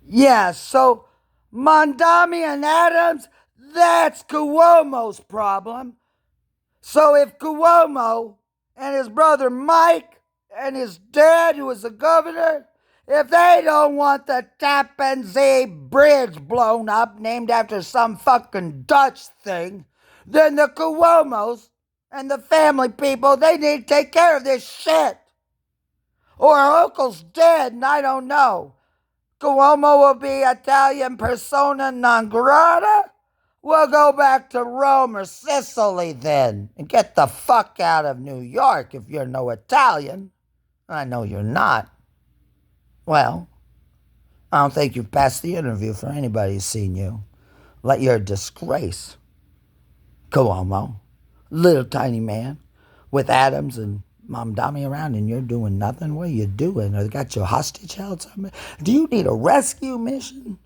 Yeah, so Mondami and Adams, that's Cuomo's problem. So if Cuomo and his brother Mike and his dad, who was the governor, if they don't want the Tappan Zee Bridge blown up, named after some fucking Dutch thing, then the Cuomos and the family people, they need to take care of this shit. Or uncle's dead and I don't know. Cuomo will be Italian persona non grata? We'll go back to Rome or Sicily then and get the fuck out of New York if you're no Italian. I know you're not. Well, I don't think you've passed the interview for anybody who's seen you. Like you're a disgrace. Cuomo, little tiny man with Adams and Mom Dummy around and you're doing nothing. What are you doing? Or they got you hostage held something? Do you need a rescue mission?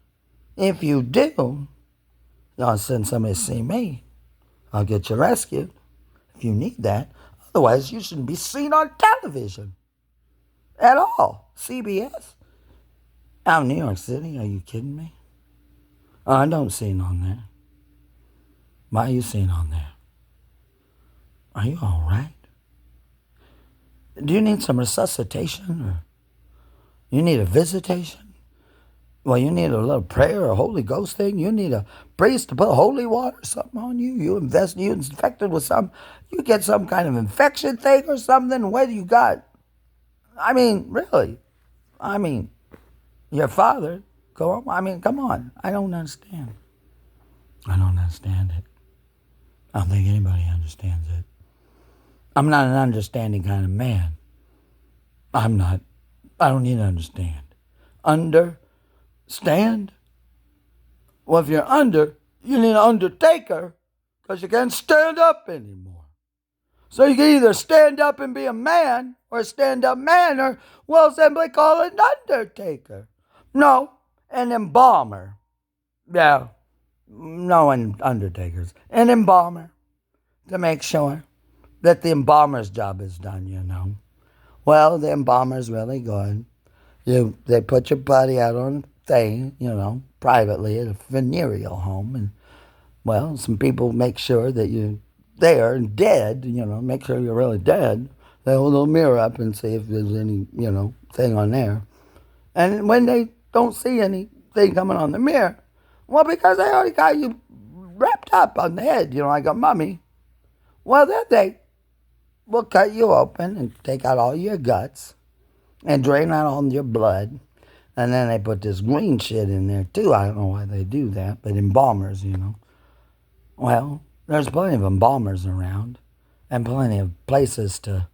If you do, I'll send somebody to see me. I'll get you rescued if you need that. Otherwise, you shouldn't be seen on television at all. CBS? Out in New York City? Are you kidding me? Oh, I don't see it on there. Why are you seen on there? Are you all right? Do you need some resuscitation or you need a visitation? Well, you need a little prayer or Holy Ghost thing. You need a priest to put holy water or something on you. You infected with some, you get some kind of infection thing or something. What do you got? I mean, really. I mean, your father, go on. I mean, come on. I don't understand. I don't understand it. I don't think anybody understands it. I'm not an understanding kind of man. I'm not. I don't need to understand. Understand? Well, if you're under, you need an undertaker because you can't stand up anymore. So you can either stand up and be a man or a stand-up man or we'll simply call it an undertaker. No, an embalmer. Yeah, no undertakers. An embalmer to make sure that the embalmer's job is done, you know. Well, the embalmer's really good. They put your body out on a thing, you know, privately at a venereal home. And, well, some people make sure that you're there and dead, you know, make sure you're really dead. They hold a little mirror up and see if there's any, you know, thing on there. And when they don't see anything coming on the mirror, well, because they already got you wrapped up on the head, you know, like a mummy, well, then they will cut you open and take out all your guts and drain out all your blood. And then they put this green shit in there too. I don't know why they do that, but embalmers, you know. Well, there's plenty of embalmers around and plenty of places to,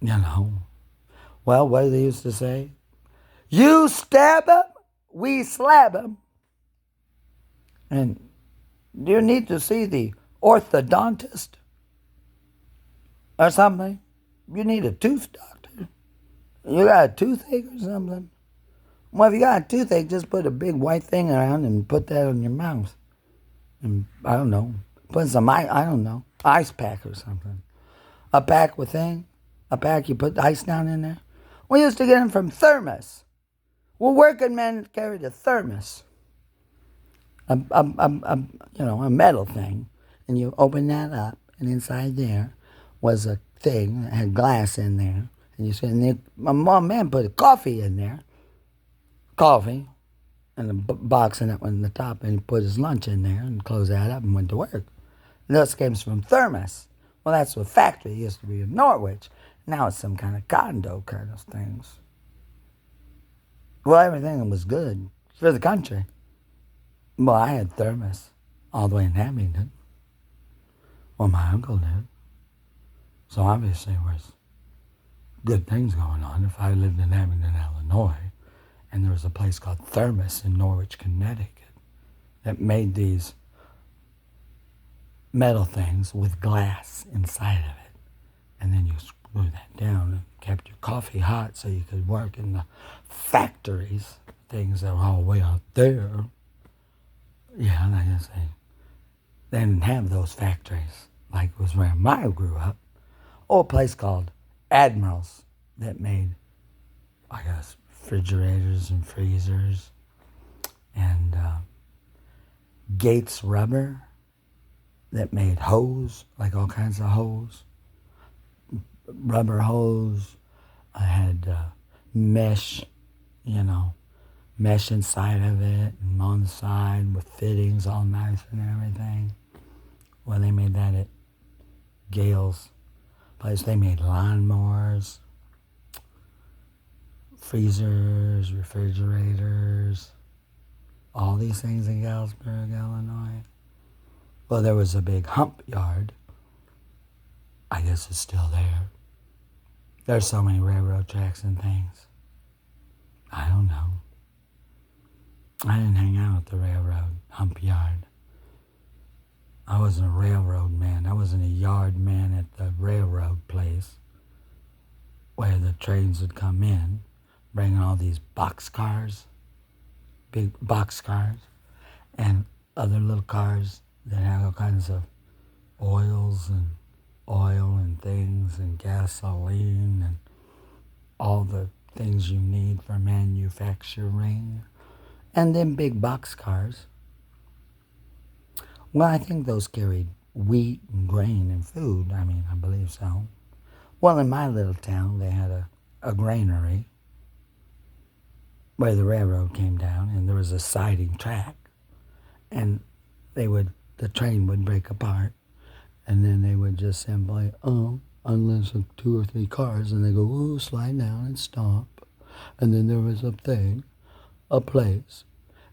you know. Well, what do they used to say? You stab 'em, we slab 'em. And do you need to see the orthodontist or something? You need a tooth doctor. You got a toothache or something? Well, if you got a toothache, just put a big white thing around and put that on your mouth. And I don't know, put some, I don't know, ice pack or something. A pack with thing? A pack you put ice down in there? We used to get them from thermos. Well, working men carried a thermos. You know, a metal thing. And you open that up, and inside there was a thing that had glass in there. And you said, and my mom man put coffee in there. Coffee. And a box in it on the top. And he put his lunch in there and closed that up and went to work. And those came from thermos. Well, that's what factory used to be in Norwich. Now it's some kind of condo kind of things. Well, everything was good for the country. Well, I had thermos all the way in Abington. Well, my uncle did. So obviously there was good things going on. If I lived in Abington, Illinois, and there was a place called Thermos in Norwich, Connecticut, that made these metal things with glass inside of it. And then you screw that down and kept your coffee hot so you could work in the factories, things that were all way out there. Yeah, and I just say, they didn't have those factories like it was where I grew up. Or a place called Admirals that made, I guess, refrigerators and freezers, and Gates Rubber that made hose, like all kinds of hose, rubber hose. I had mesh, mesh inside of it and on the side with fittings all nice and everything. Well, they made that at Gale's place. They made lawnmowers, freezers, refrigerators, all these things in Galesburg, Illinois. Well, there was a big hump yard. I guess it's still there. There's so many railroad tracks and things. I don't know. I didn't hang out at the railroad hump yard. I wasn't a railroad man. I wasn't a yard man at the railroad place where the trains would come in, bringing all these boxcars, big boxcars, and other little cars that had all kinds of oil and things and gasoline and all the things you need for manufacturing. And then big boxcars. Well, I think those carried wheat and grain and food. I mean, I believe so. Well, in my little town, they had a granary where the railroad came down, and there was a siding track. And the train would break apart, and then they would just simply, unless 2 or 3 cars, and they go, ooh, slide down and stop. And then there was a place,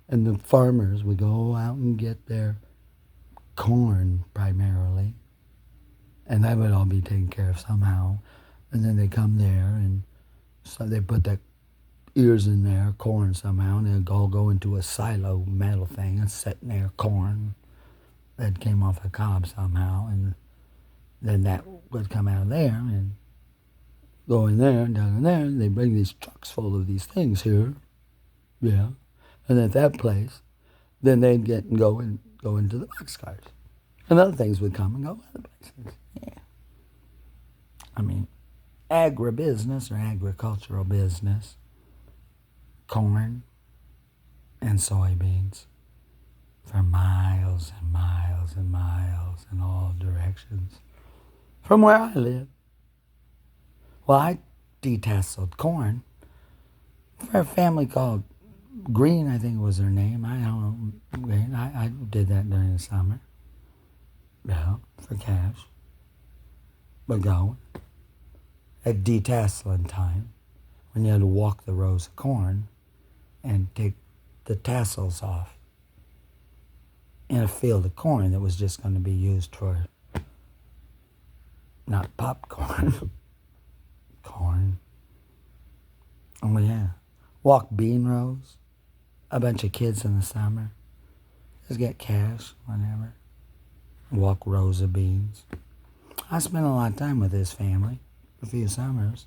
and the farmers would go out and get their corn primarily, and that would all be taken care of somehow. And then they come there, and so they put the ears in there, corn somehow, and they'd all go into a silo metal thing and set in there corn that came off a cob somehow, and then that would come out of there and go in there and down in there, and they bring these trucks full of these things here, yeah, and at that place, then they'd get and go into the boxcars, and other things would come and go other places. Yeah, I mean, agribusiness or agricultural business, corn and soybeans for miles and miles and miles in all directions from where I live. Well, I detasseled corn for a family called Green, I think was their name. I don't know, Green. I did that during the summer. Yeah, for cash. But going. At detasseling time, when you had to walk the rows of corn and take the tassels off in a field of corn that was just going to be used for not popcorn, corn. Oh yeah, walk bean rows. A bunch of kids in the summer just get cash whenever. Walk rows of beans. I spent a lot of time with this family, a few summers.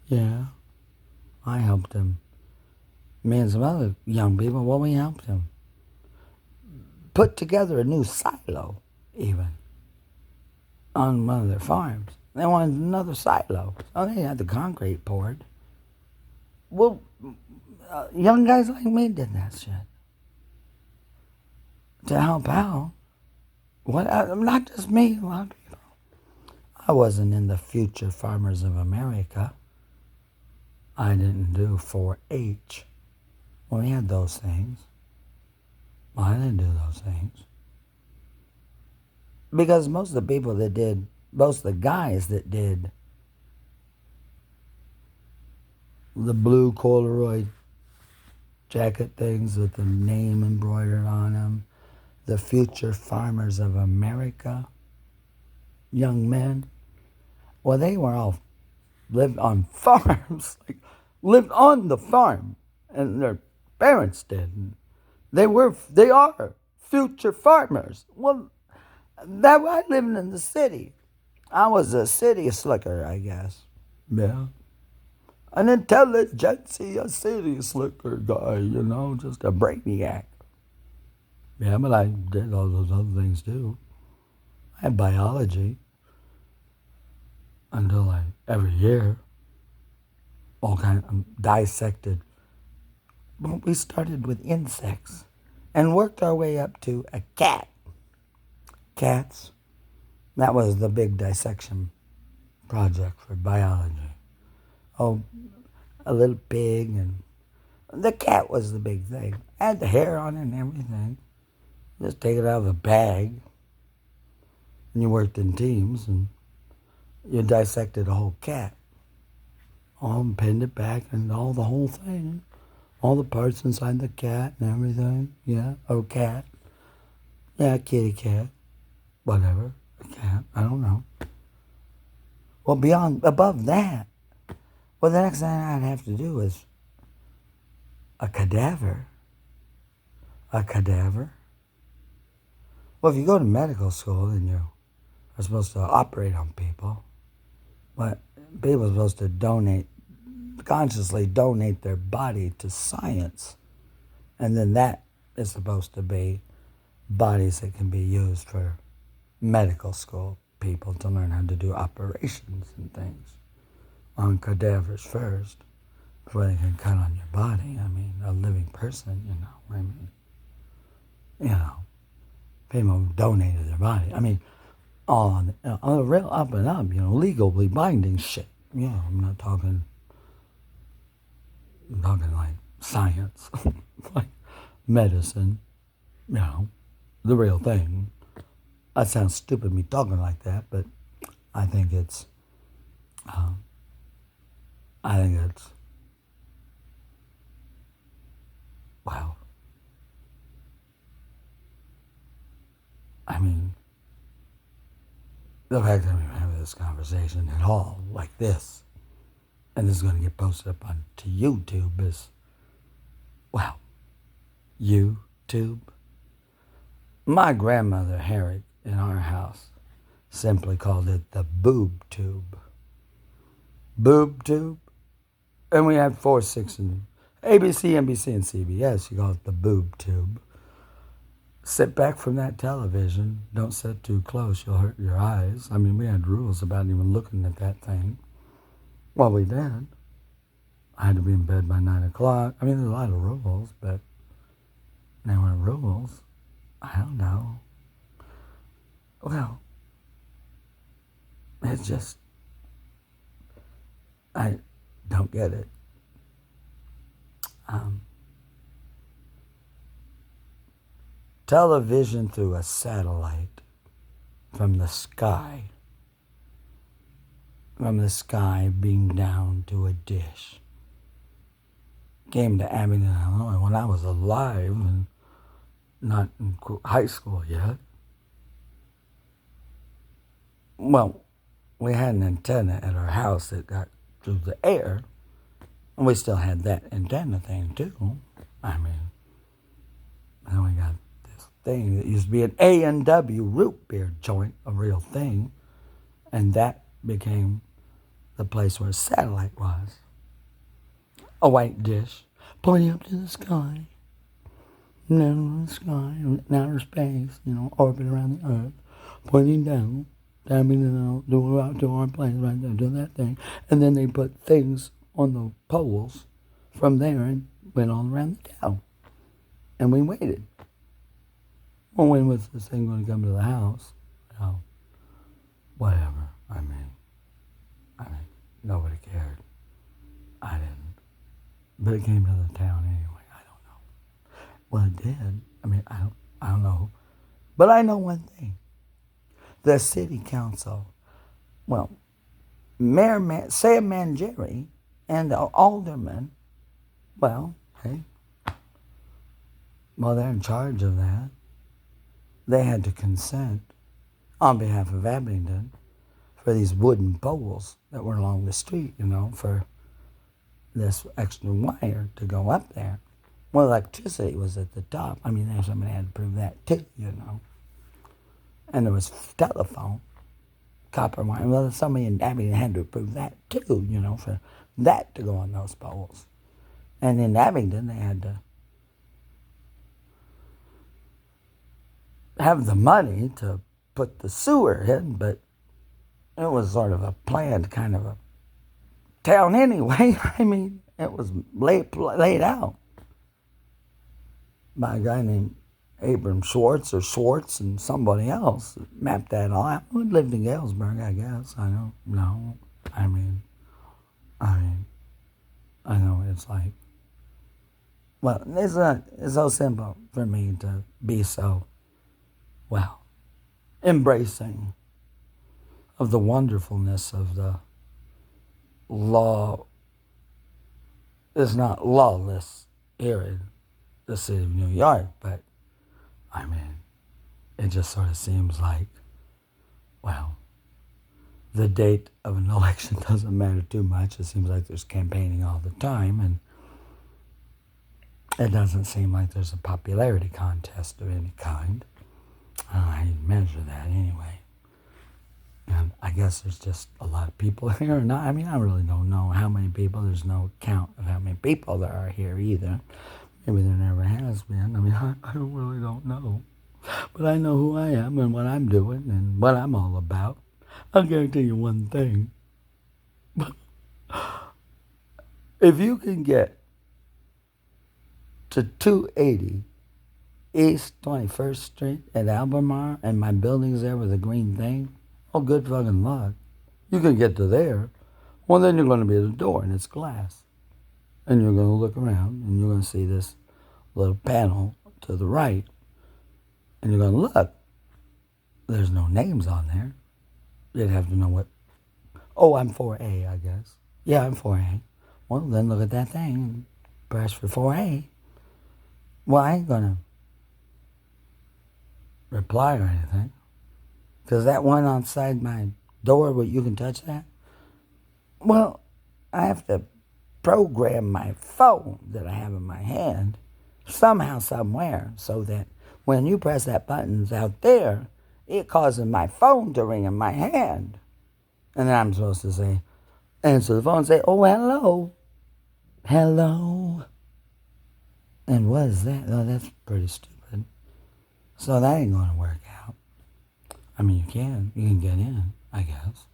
Yeah, I helped them. Me and some other young people, well, we helped them put together a new silo, even, on one of their farms. They wanted another silo. So they had the concrete poured. Well, young guys like me did that shit. To help out. Not just me, a lot of people. I wasn't in the Future Farmers of America. I didn't do 4-H. Well, we had those things. Well, I didn't do those things. Because most of the guys that did the blue corduroy jacket things with the name embroidered on them, the Future Farmers of America, young men, well, they were all lived on farms, lived on the farm, and their parents did. They are future farmers. Well, I lived in the city. I was a city slicker, I guess. Yeah. An intelligentsia, a city slicker guy, just a brainiac. Yeah, but I did all those other things too. I had biology until every year. all kind of dissected. Well, we started with insects and worked our way up to a cat. Cats. That was the big dissection project for biology. Oh, a little pig, and the cat was the big thing. Had the hair on it and everything. Just take it out of the bag. And you worked in teams and you dissected a whole cat. All pinned it back and all the whole thing. All the parts inside the cat and everything. Yeah, oh, cat. Yeah, kitty cat. Whatever. A cat. I don't know. Well, above that, well, the next thing I'd have to do is a cadaver. A cadaver? Well, if you go to medical school and you are supposed to operate on people, but people are supposed to consciously donate their body to science. And then that is supposed to be bodies that can be used for medical school people to learn how to do operations and things on cadavers first before they can cut on your body. I mean, a living person, I mean, people who donated their body. I mean, on a real up and up, legally binding shit. I'm talking like science, like medicine, the real thing. That sounds stupid, me talking like that, but I think it's, wow. I mean, the fact that we're having this conversation at all, like this, and this is going to get posted up onto YouTube is, wow, YouTube. My grandmother, Harriet, in our house, simply called it the boob tube. Boob tube. And we had 4, 6, and ABC, NBC, and CBS. You call it the boob tube. Sit back from that television. Don't sit too close. You'll hurt your eyes. I mean, we had rules about even looking at that thing. Well, we did. I had to be in bed by 9 o'clock. I mean, there's a lot of rules, but they weren't rules. I don't know. Well, it's just, I don't get it. Television through a satellite from the sky beamed down to a dish. Came to Abingdon, Illinois when I was alive and not in high school yet. Well, we had an antenna at our house that got through the air, and we still had that antenna thing too. I mean, then we got this thing that used to be an A&W root beer joint, a real thing, and that became the place where satellite was. A white dish pointing up to the sky, down the sky, in outer space, orbit around the earth, pointing down, tapping to our place right there, do that thing. And then they put things on the poles from there and went all around the town. And we waited. Well, when was this thing going to come to the house? Whatever. I mean, nobody cared. I didn't. But it came to the town anyway. I don't know. Well, it did. I mean, I don't know. But I know one thing. The city council, well, Mayor Sam Mangieri and the aldermen, well, hey, they're in charge of that. They had to consent on behalf of Abingdon for these wooden poles that were along the street, for this extra wire to go up there. Well, electricity was at the top. I mean, somebody had to prove that too, And there was telephone, copper wire. Well, somebody in Abingdon had to prove that too, for that to go on those poles. And in Abingdon, they had to have the money to put the sewer in, but it was sort of a planned kind of a town anyway. I mean, it was laid out by a guy named Abram Schwartz or Schwartz and somebody else mapped that all out. We lived in Galesburg, I guess. I don't know. I mean, I know it's like, well, it's so simple for me to be so, well, embracing of the wonderfulness of the law. Is not lawless here in the city of New York, but I mean, it just sort of seems like, well, the date of an election doesn't matter too much. It seems like there's campaigning all the time, and it doesn't seem like there's a popularity contest of any kind. I don't know how you measure that anyway. And I guess there's just a lot of people here. I mean, I really don't know how many people. There's no count of how many people there are here either. Maybe there never has been. I mean, I really don't know. But I know who I am and what I'm doing and what I'm all about. I'll guarantee you one thing. If you can get to 280 East 21st Street at Albemarle and my building's there with a green thing, oh, good fucking luck. You can get to there. Well, then you're going to be at the door and it's glass. And you're going to look around and you're going to see this little panel to the right. And you're going to look. There's no names on there. You'd have to know what. Oh, I'm 4A, I guess. Yeah, I'm 4A. Well, then look at that thing and press for 4A. Well, I ain't going to reply or anything. Because that one outside my door where you can touch that, well, I have to program my phone that I have in my hand somehow, somewhere, so that when you press that button out there, it causes my phone to ring in my hand. And then I'm supposed to say, answer the phone and say, oh, hello. Hello. And what is that? Oh, that's pretty stupid. So that ain't going to work out. I mean, you can get in, I guess.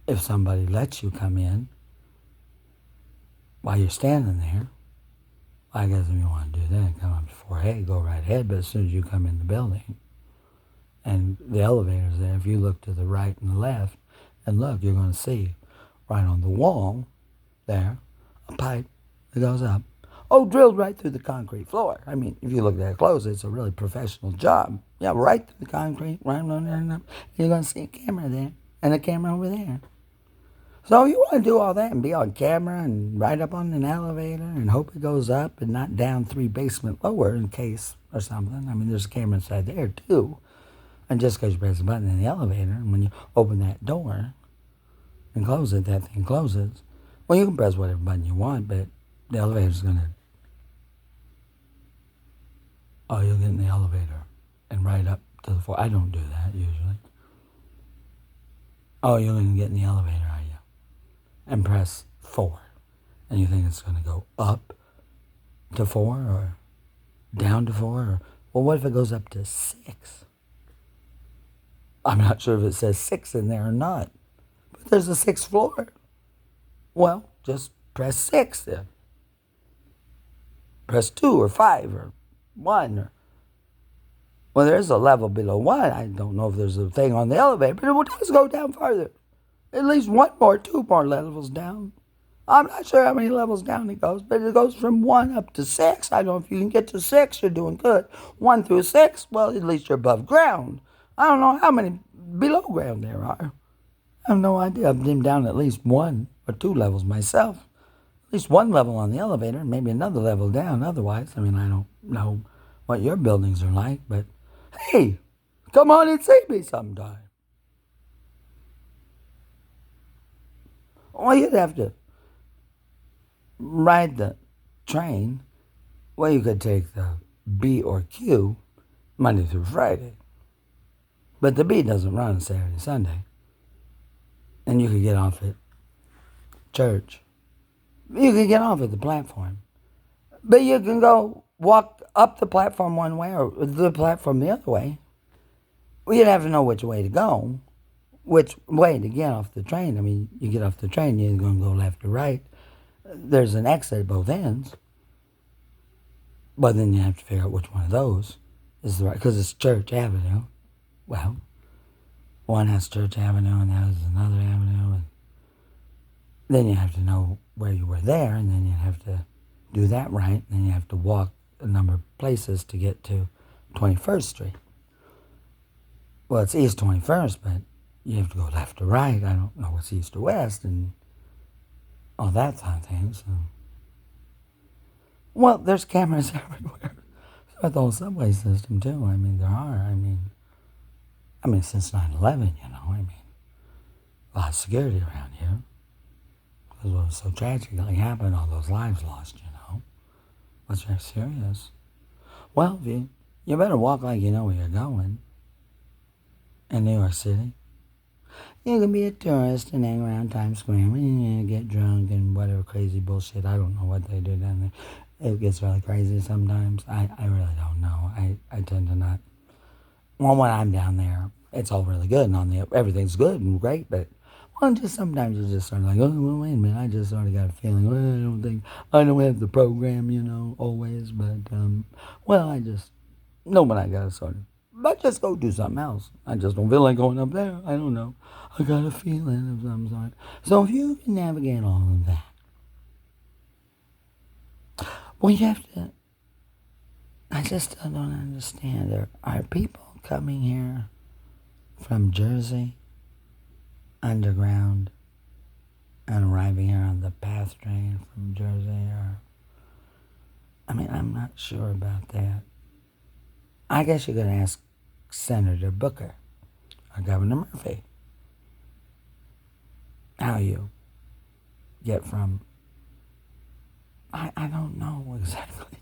If somebody lets you come in while you're standing there, I guess if you want to do that, come up to 4A, go right ahead. But as soon as you come in the building and the elevator's there, if you look to the right and the left and look, you're going to see right on the wall there a pipe that goes up. Oh, drilled right through the concrete floor. I mean, if you look that close, it's a really professional job. Yeah, right through the concrete, right on there and up. You're going to see a camera there and a camera over there. So you want to do all that and be on camera and ride up on an elevator and hope it goes up and not down 3 basements lower in case or something. I mean, there's a camera inside there too. And just because you press a button in the elevator, and when you open that door and close it, that thing closes. Well, you can press whatever button you want, but the elevator's going to... Oh, you'll get in the elevator and ride up to the floor. I don't do that usually. Oh, you're going to get in the elevator, are you? And press 4. And you think it's going to go up to 4 or down to 4? Or, well, what if it goes up to 6? I'm not sure if it says 6 in there or not. But there's a 6th floor. Well, just press 6 then. Press 2 or 5 or 1. Or, well, there's a level below 1. I don't know if there's a thing on the elevator, but it does go down farther. At least 1 more, 2 more levels down. I'm not sure how many levels down it goes, but it goes from 1 up to 6. I don't know if you can get to 6, you're doing good. 1 through 6, well, at least you're above ground. I don't know how many below ground there are. I have no idea. I've been down at least 1 or 2 levels myself. At least 1 level on the elevator, maybe another level down. Otherwise, I mean, I don't know what your buildings are like, but hey, come on and see me sometime. Well, you'd have to ride the train. Well, you could take the B or Q Monday through Friday. But the B doesn't run on Saturday and Sunday. And you could get off at church. You could get off at the platform. But you can go walk up the platform one way or the platform the other way. Well, you'd have to know which way to go. which way to get off the train? I mean, you get off the train, you're going to go left or right. There's an exit at both ends. But then you have to figure out which one of those is the right, because it's Church Avenue. Well, one has Church Avenue and the other is another avenue. And then you have to know where you were there, and then you have to do that right. And then you have to walk a number of places to get to 21st Street. Well, it's East 21st, but you have to go left or right. I don't know what's east or west and all that kind of thing. So. Well, there's cameras everywhere. So the whole subway system, too. I mean, there are. I mean, since 9/11, a lot of security around here. Because what was so tragically happened, all those lives lost, was very serious. Well, you better walk like you know where you're going in New York City. You can be a tourist and hang around Times Square and get drunk and whatever crazy bullshit. I don't know what they do down there. It gets really crazy sometimes. I really don't know. I tend to not. Well, when I'm down there, it's all really good and everything's good and great, but just sometimes you just sort of like, oh, well, wait a minute, I just sort of got a feeling, well, I don't have the program, always, but, I just know when I got to sort of, but just go do something else. I just don't feel like going up there. I don't know. I got a feeling of some sort. So if you can navigate all of that, well, you have to, I just still don't understand. There are people coming here from Jersey, underground, and arriving here on the PATH train from Jersey, I'm not sure about that. I guess you could ask Senator Booker or Governor Murphy how you get from, I don't know exactly.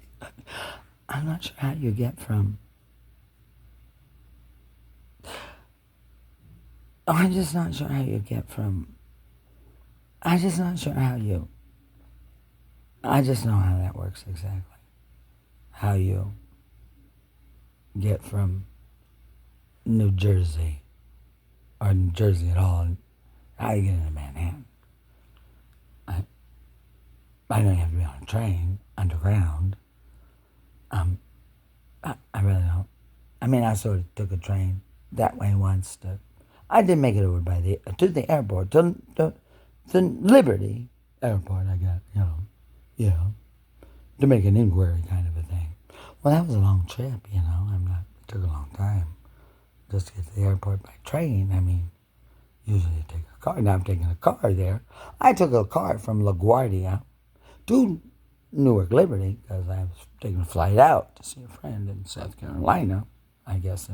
I'm not sure how you get from, I'm just not sure how you get from, I'm just not sure how you, I just know how that works exactly. How you get from New Jersey, or New Jersey at all, how you get into Manhattan. I know you have to be on a train, underground. I really don't. I sort of took a train that way once. I did make it over to the airport, to Liberty Airport, I got, to make an inquiry kind of a thing. Well, that was a long trip, it took a long time just to get to the airport by train. Usually you take a car. Now I'm taking a car there. I took a car from LaGuardia to Newark Liberty because I was taking a flight out to see a friend in South Carolina, I guess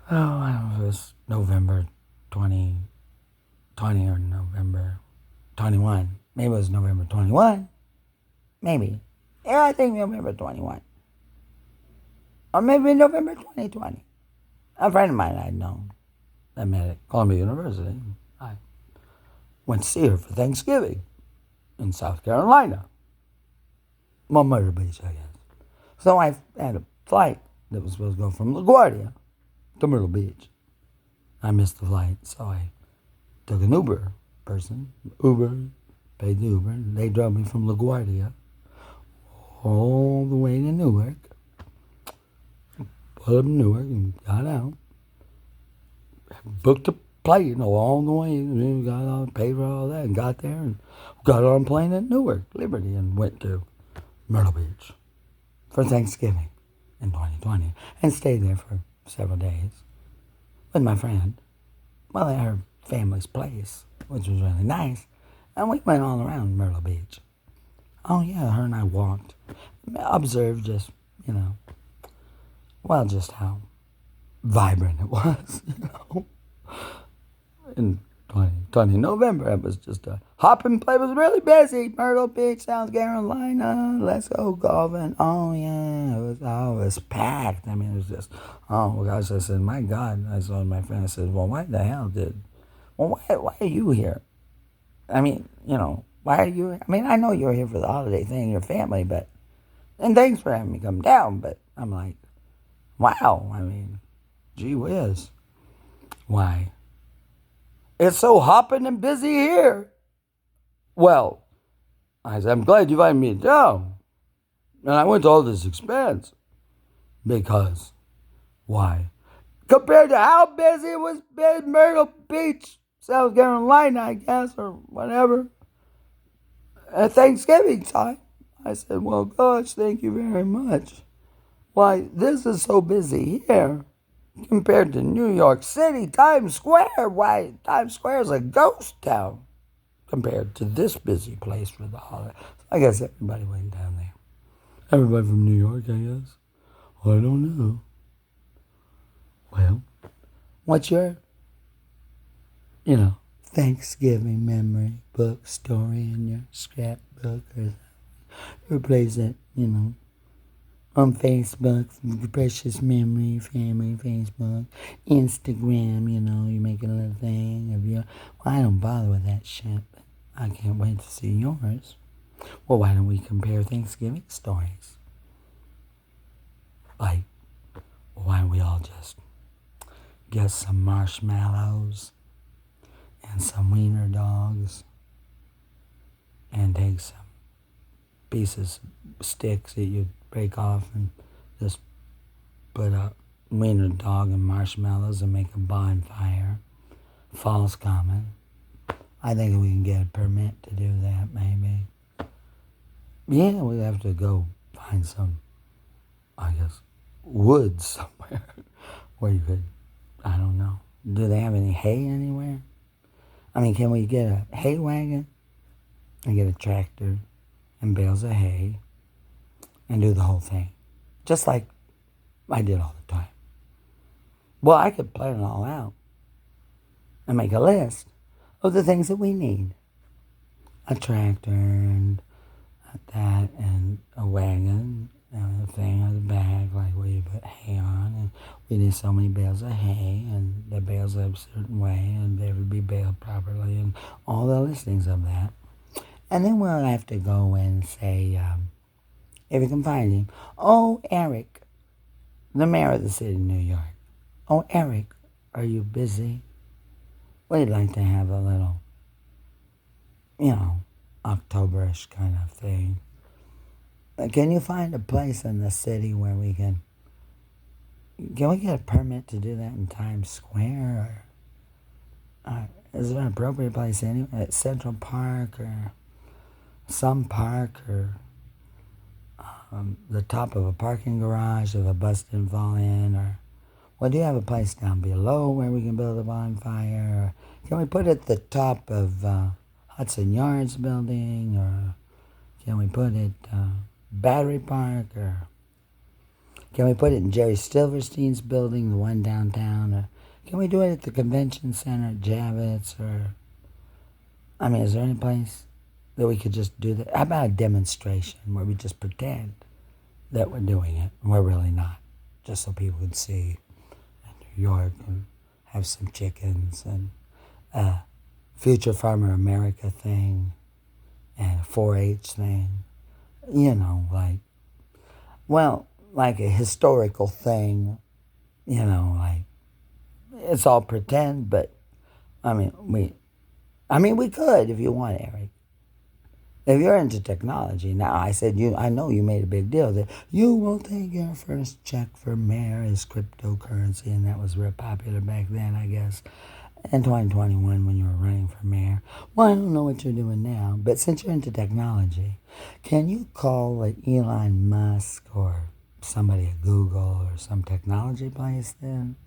I don't know if it was November 2020 or November 21. Maybe it was November 21. Maybe. Yeah, I think November 21. Or maybe November 2020. A friend of mine I'd known that met at Columbia University. I went to see her for Thanksgiving in South Carolina. Well, Myrtle Beach, I guess. So I had a flight that was supposed to go from LaGuardia to Myrtle Beach. I missed the flight, so I took an Uber, paid the Uber, and they drove me from LaGuardia all the way to Newark. Pulled up in Newark and got out. Booked a plane all the way, and got on, paid for all that, and got there, and got on a plane at Newark, Liberty, and went to Myrtle Beach for Thanksgiving in 2020, and stayed there for several days with my friend. Well, at her family's place, which was really nice, and we went all around Myrtle Beach. Oh yeah, her and I walked, observed just, just how vibrant it was, In 2020 November, it was just a hopping play. It was really busy. Myrtle Beach, South Carolina. Let's go golfing. Oh yeah, it was packed. it was just, oh gosh. I said, my God. I saw my friend. I said, well, why are you here? Why are you? I know you're here for the holiday thing, your family, and thanks for having me come down. But I'm like, wow. Gee whiz. Why? It's so hopping and busy here. Well, I said, I'm glad you invited me down. And I went to all this expense. Because, why? Compared to how busy it was in Myrtle Beach, South Carolina, I guess, or whatever, at Thanksgiving time. I said, well, gosh, thank you very much. Why, this is so busy here compared to New York City, Times Square. Why, Times Square is a ghost town compared to this busy place for the holiday. I guess everybody went down there. Everybody from New York, I guess. Well, I don't know. Well, what's your, Thanksgiving memory book story in your scrapbook or your place that, on Facebook, Precious Memory, Family, Facebook, Instagram, you make a little thing of your. Well, I don't bother with that shit, but I can't wait to see yours. Well, why don't we compare Thanksgiving stories? Like, why don't we all just get some marshmallows and some wiener dogs and take some pieces, sticks that you break off and just put a wiener dog and marshmallows and make a bonfire. Fall's coming. I think we can get a permit to do that, maybe. Yeah, we have to go find some, I guess, woods somewhere where you could, I don't know. Do they have any hay anywhere? I mean, can we get a hay wagon and get a tractor and bales of hay and do the whole thing? Just like I did all the time. Well, I could plan it all out and make a list of the things that we need. A tractor and that and a wagon and a thing on the back, like where you put hay on. And we need so many bales of hay and the bales are a certain way and they would be baled properly and all the listings of that. And then we'll have to go and say, if you can find him, oh, Eric, the mayor of the city of New York. Oh, Eric, are you busy? We'd like to have a little, Octoberish kind of thing. Can you find a place in the city where we can we get a permit to do that in Times Square? Or is there an appropriate place anywhere at Central Park or some park or the top of a parking garage if a bus didn't fall in? Or, well, do you have a place down below where we can build a bonfire? Or can we put it at the top of Hudson Yards building? Or can we put it Battery Park? Or can we put it in Jerry Silverstein's building, the one downtown? Or can we do it at the convention center at Javits? Or, I mean, is there any place that we could just do that? How about a demonstration where we just pretend that we're doing it and we're really not, just so people can see in New York and have some chickens and a Future Farmer America thing and a 4-H thing, like a historical thing, like it's all pretend, but we could if you want, Eric. If you're into technology, now I said I know you made a big deal that you will take your first check for mayor as cryptocurrency, and that was real popular back then, I guess, in 2021 when you were running for mayor. Well, I don't know what you're doing now, but since you're into technology, can you call like Elon Musk or somebody at Google or some technology place then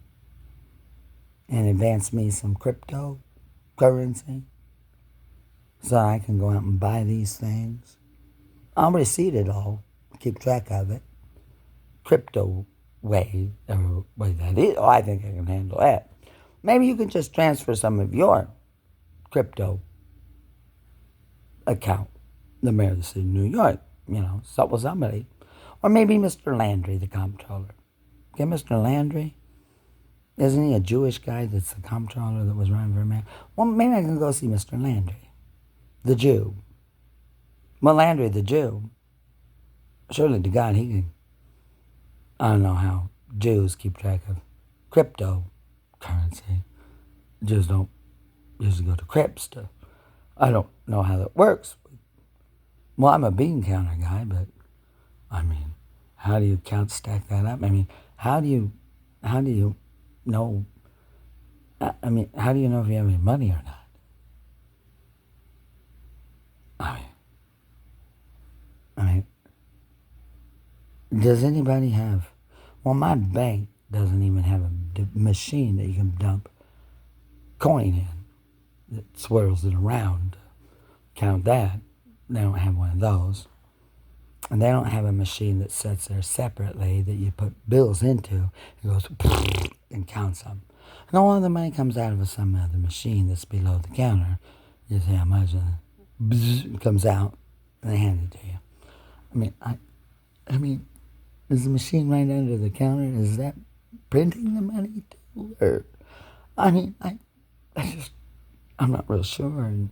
and advance me some cryptocurrency? So I can go out and buy these things. I'll receipt it all, keep track of it. Crypto way that is. Oh, I think I can handle that. Maybe you can just transfer some of your crypto account, the mayor of the city of New York, somebody. Or maybe Mr. Landry, the comptroller. Okay, Mr. Landry? Isn't he a Jewish guy that's the comptroller that was running for mayor? Well, maybe I can go see Mr. Landry. The Jew. Well, Landry the Jew. Surely to God he can. I don't know how Jews keep track of cryptocurrency. just don't usually go to crepes to. I don't know how that works. Well, I'm a bean counter guy, but I mean, how do you stack that up? I mean, how do you know? I mean, how do you know if you have any money or not? I mean, I mean, does anybody have? Well, my bank doesn't even have a machine that you can dump coin in that swirls it around. Count that. They don't have one of those. And they don't have a machine that sits there separately that you put bills into. It goes and counts them. And all the money comes out of some other machine that's below the counter. You see how much it comes out, and they hand it to you. I mean, is the machine right under the counter? Is that printing the money too? Or, I mean, I'm not real sure. And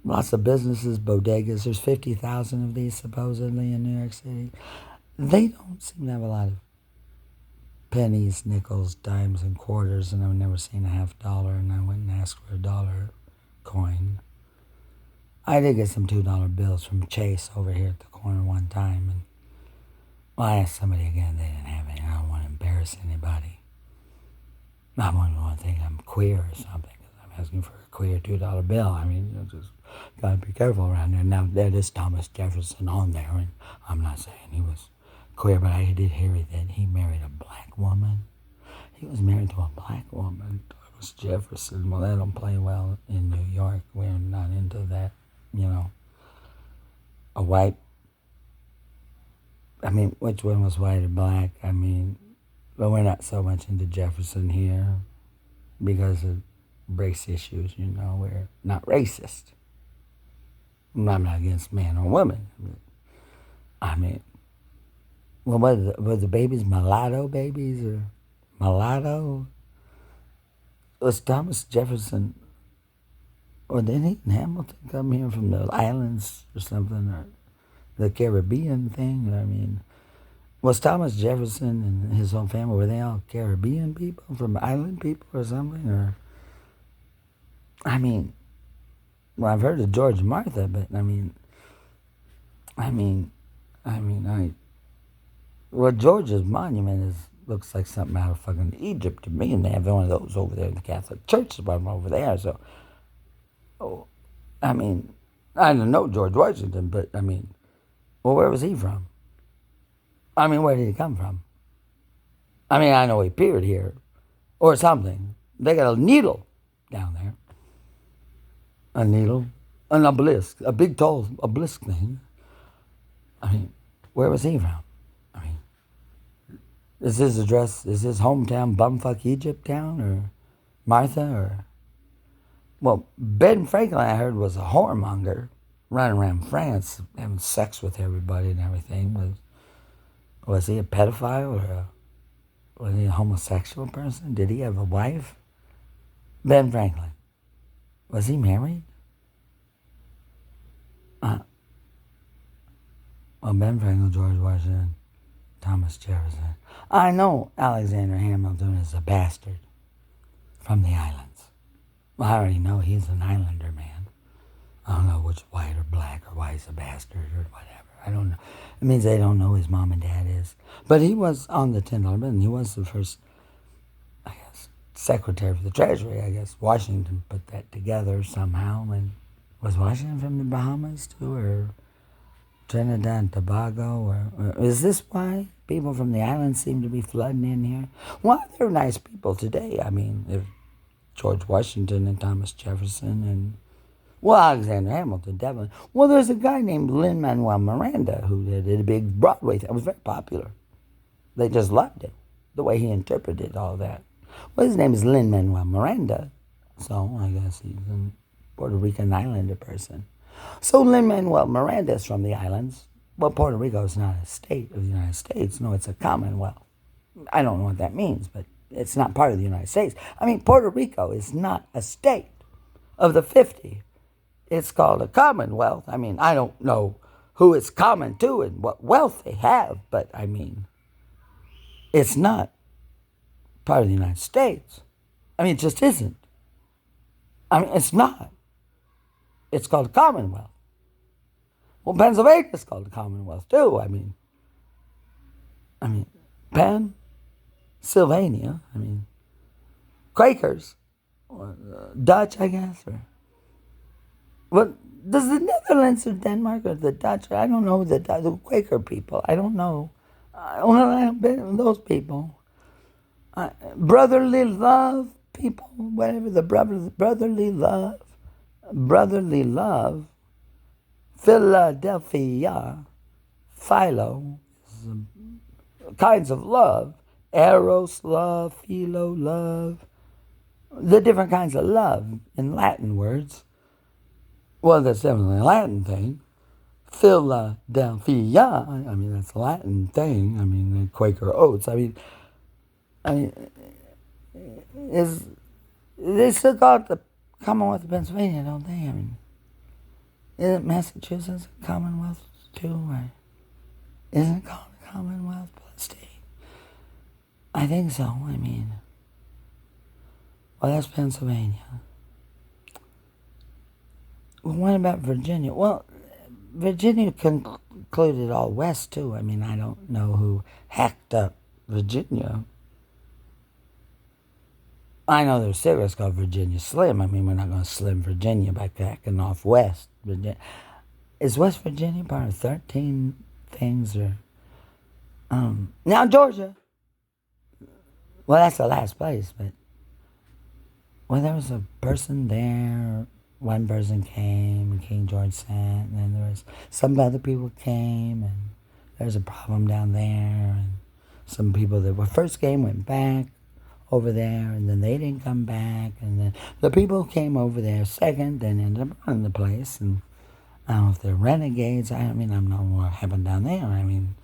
lots of businesses, bodegas. There's 50,000 of these supposedly in New York City. They don't seem to have a lot of pennies, nickels, dimes, and quarters, and I've never seen a $50, and I went and asked for a dollar coin. I did get some $2 bills from Chase over here at the corner one time, and well, I asked somebody again, they didn't have any. I don't want to embarrass anybody. I wouldn't think I'm queer or something, because I'm asking for a queer $2 bill. I mean, you just gotta be careful around there. Now, there is Thomas Jefferson on there, and I'm not saying he was queer, but I did hear that he married a black woman. He was married to a black woman, Thomas Jefferson. Well, that don't play well in New York. We're not into that, you know. A white, I mean, which one was white or black? I mean, but we're not so much into Jefferson here because of race issues, you know. We're not racist. I'm not against man or woman. I mean, well, were the babies mulatto babies or mulatto? Was Thomas Jefferson, or did he and Hamilton come here from the islands or something, or the Caribbean thing? I mean, was Thomas Jefferson and his whole family, were they all Caribbean people, from island people or something? Or, I mean, well, I've heard of George and Martha, but well, George's monument looks like something out of fucking Egypt to me, and they have one of those over there in the Catholic Church over there. So, I mean, I don't know George Washington, but I mean, well, where was he from? I mean, where did he come from? I mean, I know he appeared here, or something. They got a needle down there, a needle, an obelisk, a big tall obelisk thing. I mean, where was he from? I mean, is his hometown bumfuck Egypt town, or Martha, or? Well, Ben Franklin, I heard, was a whoremonger, running around France, having sex with everybody and everything. Was he a pedophile, or was he a homosexual person? Did he have a wife? Ben Franklin. Was he married? Well, Ben Franklin, George Washington, Thomas Jefferson. I know Alexander Hamilton is a bastard from the islands. Well, I already know he's an islander man. I don't know which white or black or why he's a bastard or whatever. I don't know. It means they don't know who his mom and dad is. But he was on the $10 bill, and he was the first, I guess, Secretary for the Treasury. I guess Washington put that together somehow. And was Washington from the Bahamas too, or Trinidad and Tobago? Or is this why people from the islands seem to be flooding in here? Well, they're nice people today. I mean, if George Washington and Thomas Jefferson and, well, Alexander Hamilton, definitely. Well, there's a guy named Lin-Manuel Miranda who did a big Broadway thing. It was very popular. They just loved it, the way he interpreted all that. Well, his name is Lin-Manuel Miranda, so I guess he's a Puerto Rican islander person. So Lin-Manuel Miranda is from the islands. Well, Puerto Rico is not a state of the United States. No, it's a commonwealth. I don't know what that means, but it's not part of the United States. I mean, Puerto Rico is not a state of the 50. It's called a commonwealth. I mean, I don't know who it's common to and what wealth they have, but I mean, it's not part of the United States. I mean, it just isn't. I mean, it's not. It's called a Commonwealth. Well, Pennsylvania's called a Commonwealth too. I mean, Pennsylvania. I mean, Quakers, or Dutch, I guess, or what? Does the Netherlands or Denmark or the Dutch? I don't know the Quaker people. I don't know. Well, I've been with those people. Brotherly love people, whatever the brotherly love. Philadelphia, philo, kinds of love. Eros love, philo love. The different kinds of love in Latin words. Well, that's definitely a Latin thing. Philadelphia, I mean, that's a Latin thing. I mean, the Quaker Oats. I mean, they still call it the Commonwealth of Pennsylvania, don't they? I mean, isn't Massachusetts a Commonwealth too? Or isn't it called a Commonwealth state? I think so. I mean, well, that's Pennsylvania. Well, what about Virginia? Well, Virginia concluded all West too. I mean, I don't know who hacked up Virginia. I know there's cigarettes called Virginia Slim. I mean, we're not going to slim Virginia by hacking off West Virginia. Is West Virginia part of 13 things or? Now Georgia. Well, that's the last place, but well, there was a person there. One person came, and King George sent, and then there was some other people came, and there's a problem down there, and some people that were first came went back over there, and then they didn't come back, and then the people who came over there second then ended up running the place, and I don't know if they're renegades. I mean, I don't know what happened down there. I mean,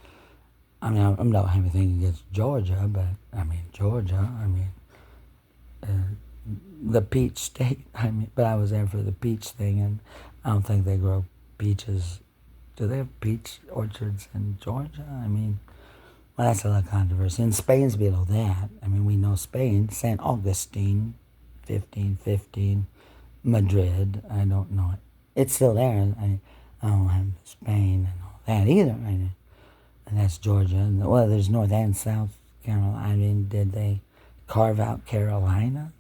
I don't have anything against Georgia, but the peach state. I mean, but I was there for the peach thing, and I don't think they grow peaches. Do they have peach orchards in Georgia? I mean, well, that's a lot of controversy. And Spain's below that. I mean, we know Spain, St. Augustine, 1515, Madrid. I don't know it. It's still there. I don't have Spain and all that either. And that's Georgia. And, well, there's North and South Carolina. I mean, did they carve out Carolina?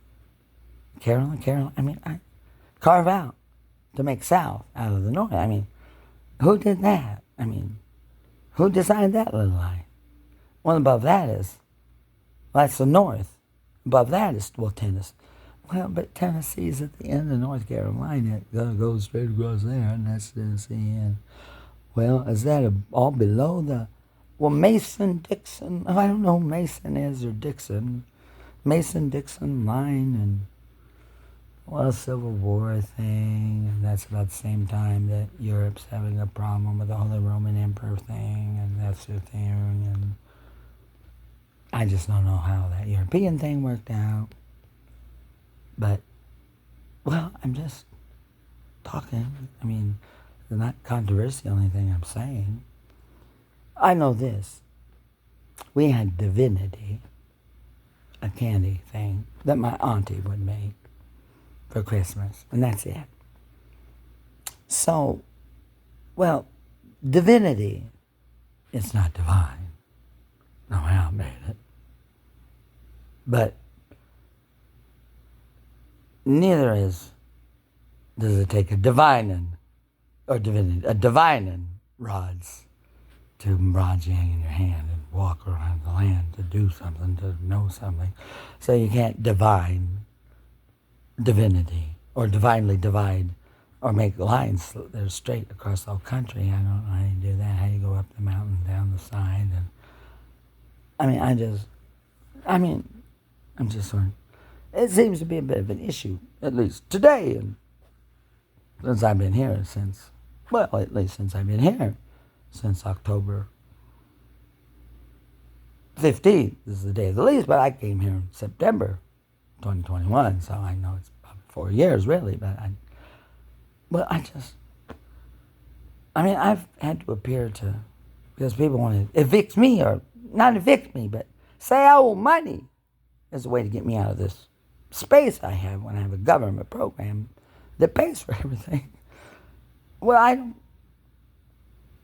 Carolina. I mean, carve out to make South out of the North. I mean, who did that? I mean, who designed that little line? Well, above that is, well, that's the North. Above that is, well, Tennessee. Well, but Tennessee's at the end of North Carolina. It goes straight across there, and that's Tennessee. And, well, is that all below the, well, Mason-Dixon? Oh, I don't know who Mason is or Dixon. Mason-Dixon line, and, well, Civil War thing, and that's about the same time that Europe's having a problem with the Holy Roman Emperor thing, and that's the thing, and I just don't know how that European thing worked out. But, well, I'm just talking. I mean, it's not controversial, anything I'm saying. I know this. We had Divinity, a candy thing that my auntie would make for Christmas, and that's it. So, well, Divinity is not divine. No, I outmade it. But neither does it take a divinin rods to rods you hang in your hand and walk around the land to do something, to know something. So you can't divine divinity or divinely divide or make lines that are straight across the whole country. I don't know how you do that, how you go up the mountain, down the side. And I'm just sort of, it seems to be a bit of an issue, at least today, and since I've been here since October 15th. This is the day of the lease, but I came here in September 2021, so I know it's about 4 years, really, but I've had to appear to, because people want to evict me, or not evict me, but say I owe money. as a way to get me out of this space I have when I have a government program that pays for everything. Well, I don't.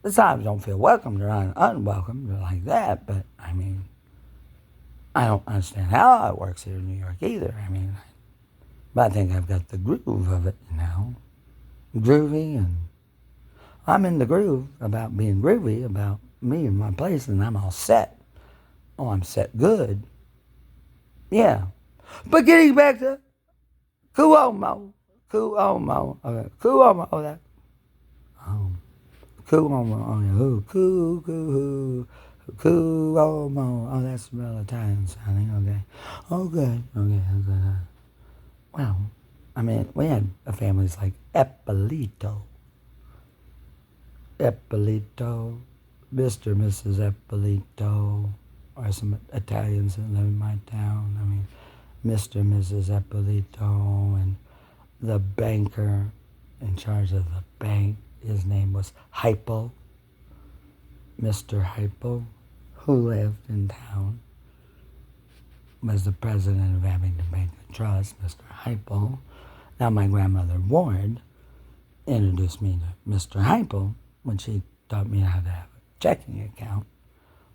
Sometimes I don't feel welcomed or unwelcomed or like that, but I mean, I don't understand how it works here in New York either. I mean, but I think I've got the groove of it now. Groovy, and I'm in the groove about being groovy about me and my place, and I'm all set. Oh, I'm set good. Yeah. But getting back to Cuomo. Cuomo. Oh, that. Oh. Cuomo. Oh, yeah. Cuomo. Oh, that's real Italian sounding. Okay. Oh, good. Okay. Well, I mean, we had families like Eppolito, Mr. and Mrs. Eppolito, or some Italians that live in my town. I mean, Mr. and Mrs. Eppolito, and the banker in charge of the bank, his name was Hypo, Mr. Hypo, who lived in town, was the president of Abington Bank and Trust, Mr. Hypo. Now, my grandmother Ward introduced me to Mr. Hypo when she taught me how to have a checking account.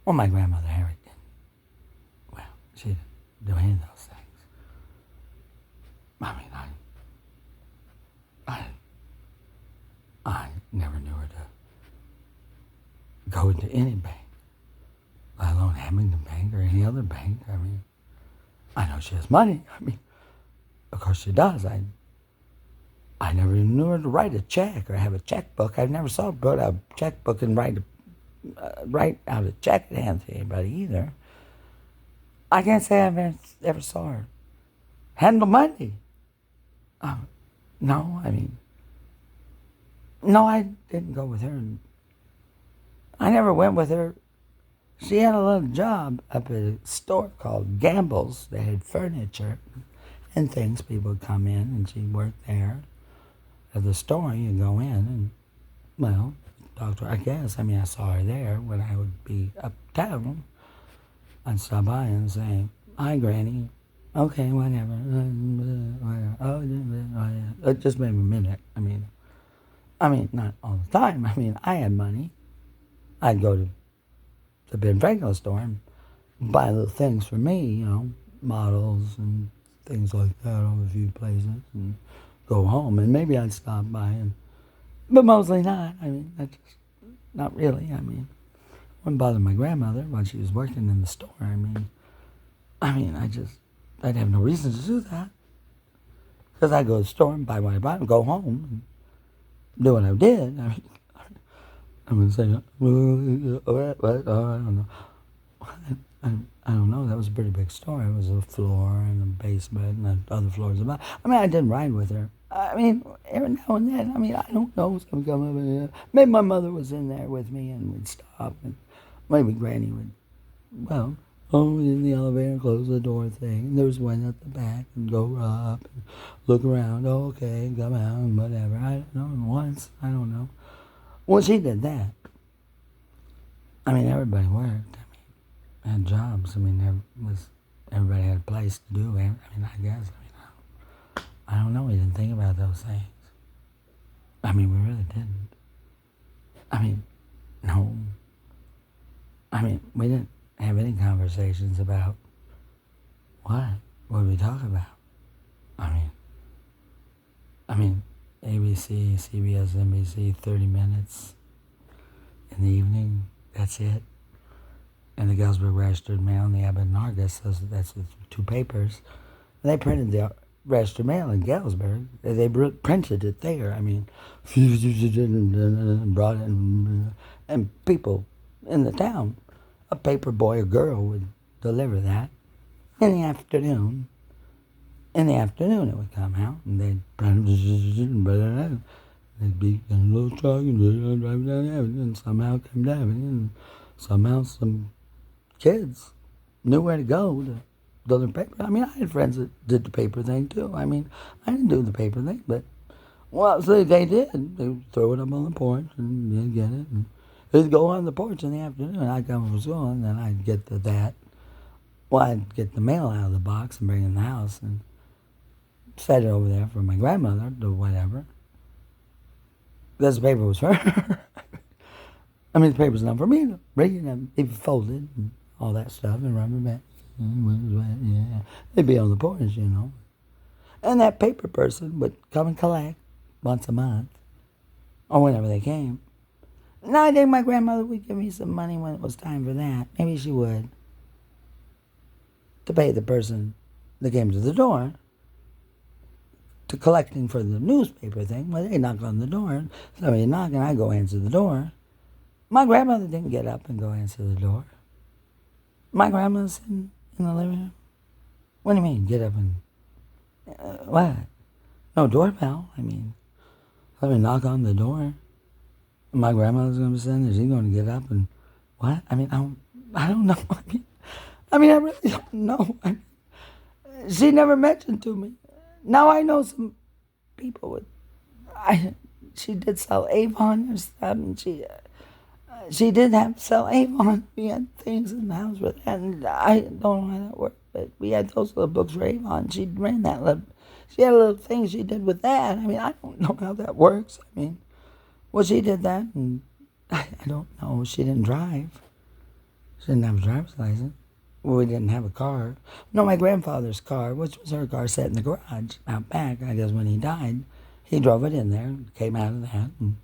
Well, my grandmother Harriet didn't. Well, she didn't do any of those things. I mean, I never knew her to go into any bank, let alone Abington Bank or any other bank. I mean, I know she has money. I mean, of course she does. I never even knew her to write a check or have a checkbook. I never saw her put out a checkbook and write out a check and hand to anybody either. I can't say I ever saw her handle money. No, I didn't go with her. I never went with her. She had a little job up at a store called Gamble's. They had furniture and things. People would come in, and she worked there. At the store, you go in and, well, talk to her, I guess. I mean, I saw her there when I would be uptown. I'd stop by and say, "Hi, Granny." Okay, whatever. Oh, yeah. Just maybe a minute. I mean, not all the time. I mean, I had money. I'd go to the Ben Franklin store and buy little things for me, models and things like that on a few places, and go home, and maybe I'd stop by, but mostly not. I mean, not really. I mean, wouldn't bother my grandmother while she was working in the store. I'd have no reason to do that, because I'd go to the store and buy what I bought and go home and do what I did. I would say, I don't know. I don't know. That was a pretty big store. It was a floor and a basement and other floors above. I didn't ride with her. Every now and then. I don't know. Some come up and, maybe my mother was in there with me and we'd stop, and maybe Granny would, in the elevator, close the door thing. And there was one at the back, and go up and look around. Oh, okay, come out and whatever. I don't know. Once, I don't know. Well, she did that. Everybody worked. Had jobs. Everybody had a place to do it. I guess. I don't know. We didn't think about those things. We really didn't. No. We didn't have any conversations about what? What did we talk about? ABC, CBS, NBC, 30 minutes in the evening. That's it. And the Galesburg Registered Mail and the Abington Argus, that's the two papers. And they printed the Registered Mail in Galesburg. They printed it there. Brought it in, and people in the town, a paper boy or girl would deliver that in the afternoon. In the afternoon, it would come out, and they'd be in a little truck and drive down the avenue, and somehow come down, and somehow some kids knew where to go to deliver paper. I had friends that did the paper thing too. I didn't do the paper thing, but so they did. They would throw it up on the porch and they'd get it. And they'd go on the porch in the afternoon. I'd come from school, and then I'd get to that Well, I'd get the mail out of the box and bring it in the house and set it over there for my grandmother or whatever. Because the paper was for her. I mean, the paper's not for me to read and be folded and all that stuff and rubber band. Yeah. They'd be on the porch, And that paper person would come and collect once a month or whenever they came. Now I think my grandmother would give me some money when it was time for that. Maybe she would. To pay the person that came to the door. To collecting for the newspaper thing. Well, they knock on the door. Somebody knocking, I go answer the door. My grandmother didn't get up and go answer the door. My grandmother's sitting in the living room. What do you mean, get up and... what? No doorbell. I mean, somebody knock on the door. My grandmother's going to be sitting there. She's going to get up and... what? I mean, I don't know. I really don't know. She never mentioned to me. Now I know some people with... she did sell Avon or stuff, and she did have to sell Avon. We had things in the house with that, and I don't know how that worked, but we had those little books for Avon. She ran that little... she had a little thing she did with that. I don't know how that works. Well, she did that, and I don't know. She didn't drive. She didn't have a driver's license. Well, we didn't have a car. No, my grandfather's car, which was her car, sat in the garage out back. I guess when he died, he drove it in there, came out of that, and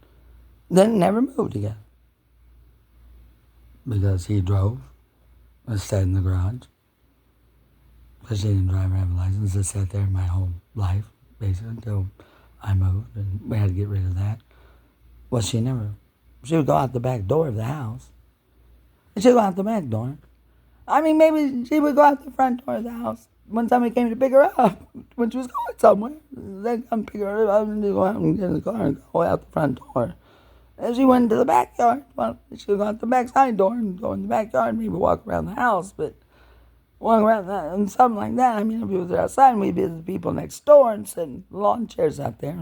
then never moved again. Because he drove, sat in the garage. Because she didn't drive or have a license. It sat there my whole life, basically, until I moved, and we had to get rid of that. Well, she would go out the back door of the house. And she'd go out the back door. Maybe she would go out the front door of the house when somebody came to pick her up, when she was going somewhere. They'd come pick her up and go out and get in the car and go out the front door. And she went into the backyard. Well, she would go out the back side door and go in the backyard, maybe walk around the house, but walk around that and something like that. If we was outside, we'd be the people next door and sitting lawn chairs out there.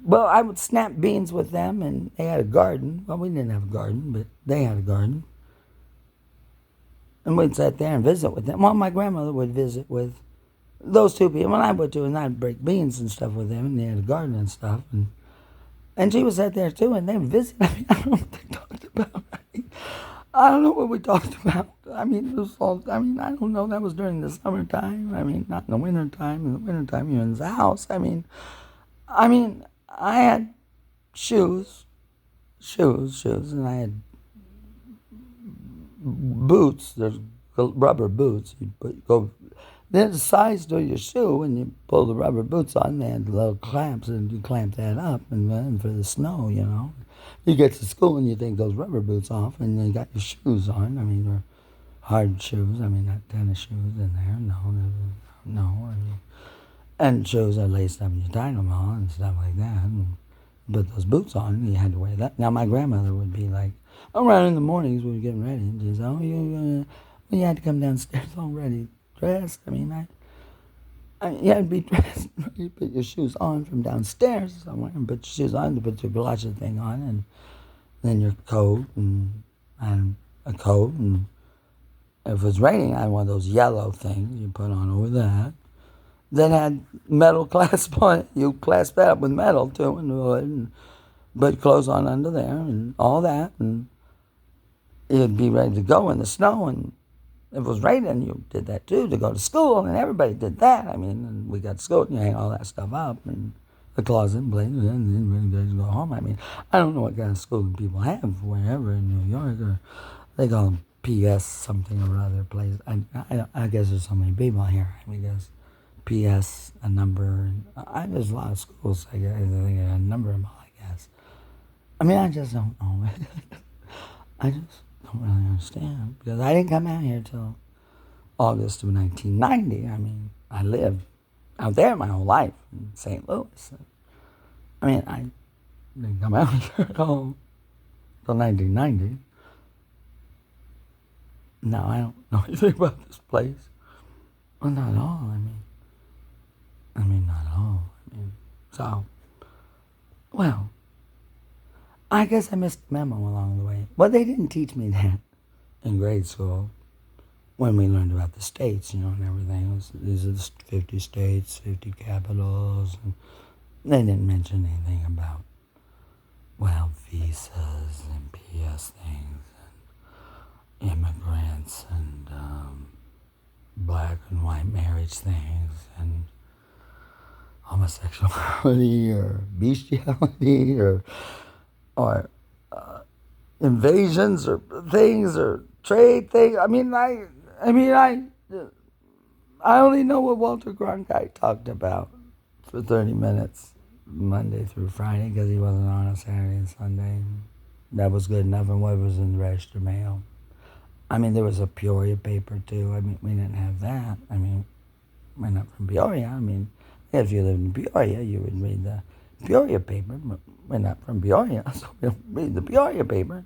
Well, I would snap beans with them, and they had a garden. Well, we didn't have a garden, but they had a garden. And we'd sit there and visit with them. Well, my grandmother would visit with those two people, and I would too, and I'd break beans and stuff with them, and they had a garden and stuff. And she was sat there too, and they would visit. I don't know what they talked about. I don't know what we talked about. It was all, I don't know. That was during the summertime. Not in the wintertime. In the wintertime, you're in the house. I had shoes, and I had boots. There's rubber boots. There's a size to your shoe, and you pull the rubber boots on. They had little clamps, and you clamp that up, and then for the snow, You get to school, and you take those rubber boots off, and you got your shoes on. They're hard shoes. Not tennis shoes in there. No. And shoes are laced up, and you tied them on and stuff like that. And put those boots on, and you had to wear that. Now, my grandmother would be like, around in the mornings, we were getting ready, and she'd say, you had to come downstairs all ready, dressed. You had to be dressed, you put your shoes on from downstairs somewhere, and put your shoes on, to put your galosha thing on, and then your coat, and a coat, and if it was raining, I had one of those yellow things you put on over that. That had metal clasp on it. You clasp that up with metal too, and put clothes on under there, and all that, and you'd be ready to go in the snow, and if it was raining, you did that too, to go to school, and everybody did that. And we got to school, and you hang all that stuff up, and the closet, and then you go home. I don't know what kind of school people have wherever in New York, or they call them PS something or other place. I guess there's so many people here, because PS, a number, there's a lot of schools, I guess, a number of them, I guess. I just don't know. I just don't really understand, because I didn't come out here till August of 1990. I lived out there my whole life in St. Louis. I didn't come out here at all till 1990. No, I don't know anything about this place. Well, not at all. Not at all. So, well, I guess I missed the memo along the way. Well, they didn't teach me that in grade school. when we learned about the states, and everything. These are the 50 states, 50 capitals. And they didn't mention anything about, visas and PS things and immigrants and black and white marriage things and homosexuality or bestiality or invasions or things or trade things. I only know what Walter Cronkite talked about for 30 minutes, Monday through Friday, because he wasn't on a Saturday and Sunday. That was good enough, and what was in the register mail. There was a Peoria paper, too. We didn't have that. We're not from Peoria. If you lived in Peoria, you would read the Peoria paper, but we're not from Peoria, so we don't read the Peoria paper.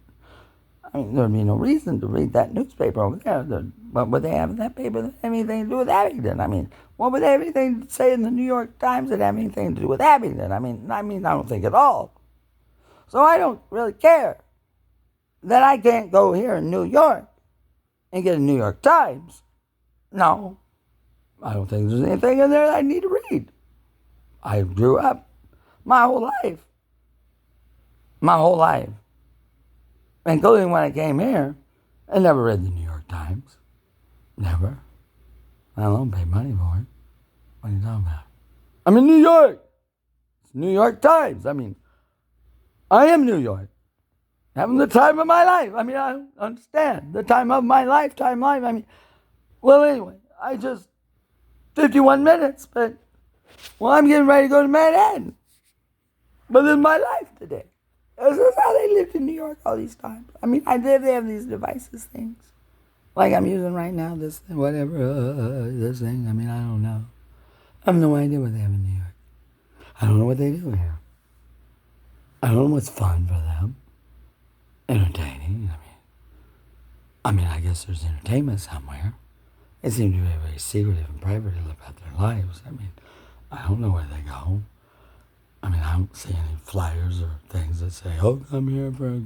There'd be no reason to read that newspaper over there. What would they have in that paper that have anything to do with Abingdon? What would they have anything to say in the New York Times that have anything to do with Abingdon? I don't think at all. So I don't really care that I can't go here in New York and get a New York Times. No, I don't think there's anything in there that I need to read. I grew up my whole life, including when I came here, I never read the New York Times. Never. I don't pay money for it. What are you talking about? I'm in New York. It's New York Times. I am New York. Having the time of my life. I don't understand. The time of my lifetime life. Anyway, 51 minutes, but, I'm getting ready to go to Manhattan. But this is my life today. This is how they lived in New York all these times. They have these devices things. Like I'm using right now, this thing, whatever, this thing. I don't know. I have no idea what they have in New York. I don't know what they do here. I don't know what's fun for them. Entertaining. I guess there's entertainment somewhere. They seem to be very secretive and private about their lives. I don't know where they go. I don't see any flyers or things that say, come here for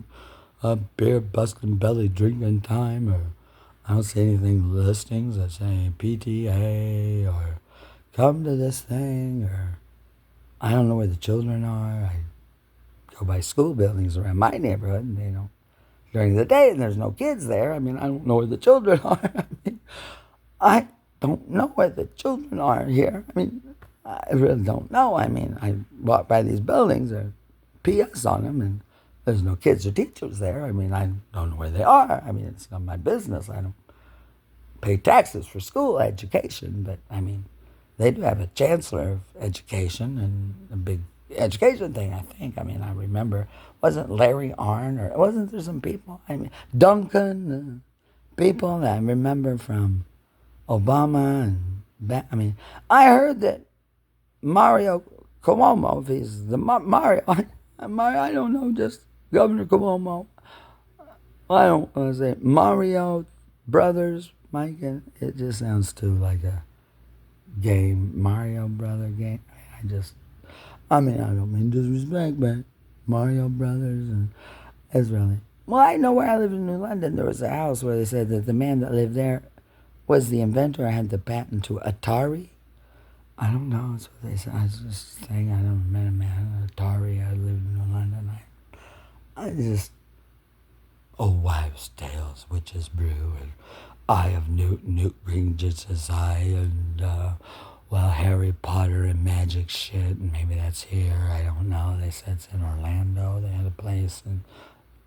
a beer busting belly drinking time, or I don't see anything listings that say PTA or come to this thing, or I don't know where the children are. I go by school buildings around my neighborhood, and during the day, and there's no kids there. I don't know where the children are. I don't know where the children are here. I really don't know. I walk by these buildings, there are PS on them, and there's no kids or teachers there. I don't know where they are. It's not my business. I don't pay taxes for school education, but, they do have a chancellor of education and a big education thing, I think. I remember, wasn't Larry Arnn, or wasn't there some people? Duncan, people that I remember from Obama and, I heard that Mario Cuomo, if he's the Mario, I don't know, just Governor Cuomo. I don't want to say Mario Brothers, Mike, and it just sounds too like a game, Mario Brother game. I don't mean disrespect, but Mario Brothers, and it's really, I know where I live in New London, there was a house where they said that the man that lived there was the inventor, had the patent to Atari. I don't know, that's what they said. I was just saying, I never met a man, Atari. I lived in New London. Old wives' tales, witches' brew, and Eye of Newt Ginger's eye, and, Harry Potter and magic shit, and maybe that's here, I don't know. They said it's in Orlando. They had a place in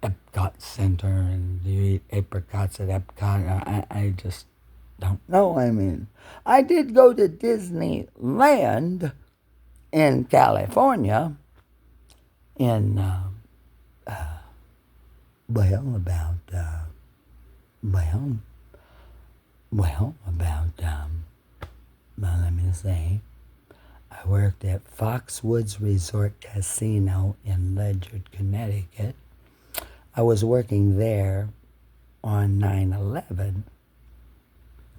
Epcot Center, and you eat apricots at Epcot. I just don't know. I did go to Disneyland in California in, let me say, I worked at Foxwoods Resort Casino in Ledyard, Connecticut. I was working there on 9/11,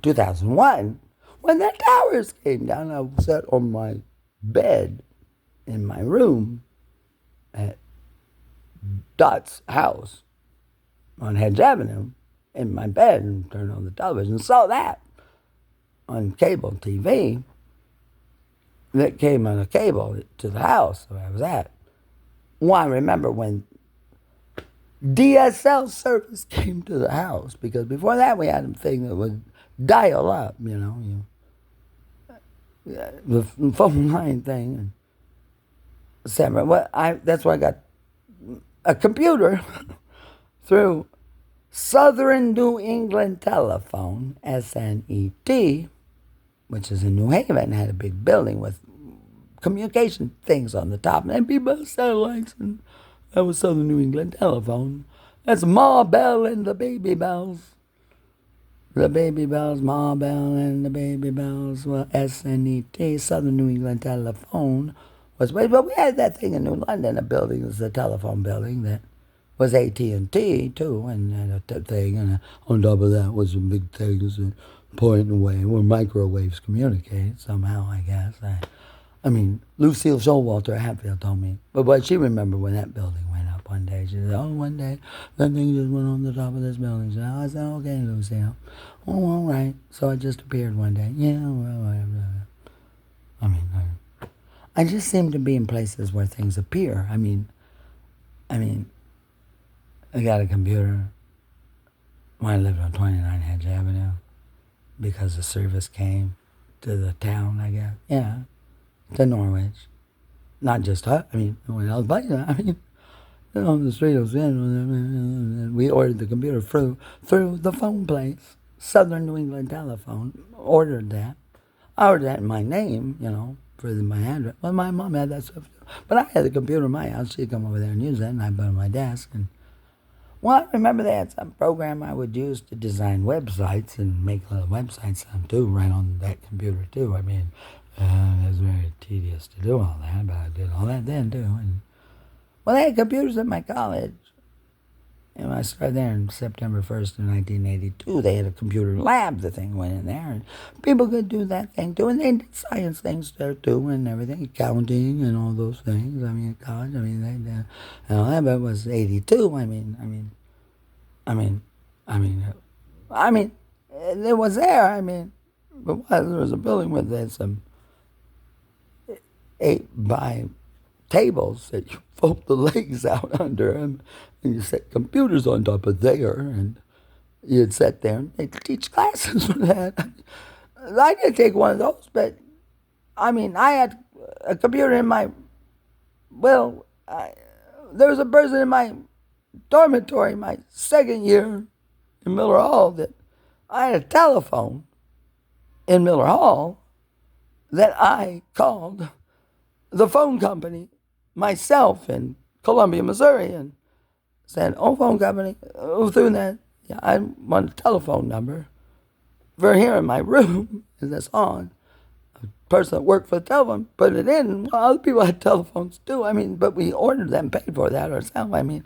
2001, when the towers came down. I sat on my bed in my room at Dot's house on Hedge Avenue, in my bed and turned on the television, saw that on cable TV that came on a cable to the house where I was at. Well, I remember when DSL service came to the house, because before that we had a thing that would dial up, the phone line thing, and separate. Well, that's why I got a computer through Southern New England Telephone, SNET, which is in New Haven, had a big building with communication things on the top, and then people satellites, and that was Southern New England Telephone. That's Ma Bell and the Baby Bells. The Baby Bells, Ma Bell and the Baby Bells. Well, SNET, Southern New England Telephone, was. But we had that thing in New London, a building. It was a telephone building that was AT&T too, and had a thing, and on top of that was some big things that point away where microwaves communicate somehow, I guess. I mean, Lucille Showalter Hatfield told me, but she remembered when that building went up one day. She said, "Oh, one day that thing just went on the top of this building." So I said, "Okay, Lucille. Oh, all right." So it just appeared one day. Yeah, well, whatever. I mean, I just seem to be in places where things appear. I mean, I got a computer when I lived on 29 Hedge Avenue because the service came to the town, I guess. Yeah, to Norwich. Not just us. I mean, no one else but you. I mean, on the street of Sin, we ordered the computer through the phone place, Southern New England Telephone. Ordered that. I ordered that in my name, for my address. Well, my mom had that stuff too. But I had the computer in my house. She'd come over there and use it, and I'd put it on my desk. And well, I remember they had some program I would use to design websites and make little websites too, right on that computer too. I mean, it was very tedious to do all that, but I did all that then too. And well, they had computers at my college. And when I started there on September 1st of 1982, they had a computer lab. The thing went in there, and people could do that thing too. And they did science things there too, and everything, accounting and all those things. I mean, at college, they did, and all that. But it was 82. It was there. But there was a building with some 8 by tables that you fold the legs out under them, and you set computers on top of there, and you'd sit there and they'd teach classes for that. I didn't take one of those, but I had a computer in my, there was a person in my dormitory my second year in Miller Hall that I had a telephone in Miller Hall that I called the phone company myself in Columbia, Missouri, and said, "Oh, phone company, through that, I want a telephone number for here in my room. Is this on?" A person that worked for the telephone put it in. Well, other people had telephones too. But we ordered them, paid for that ourselves. I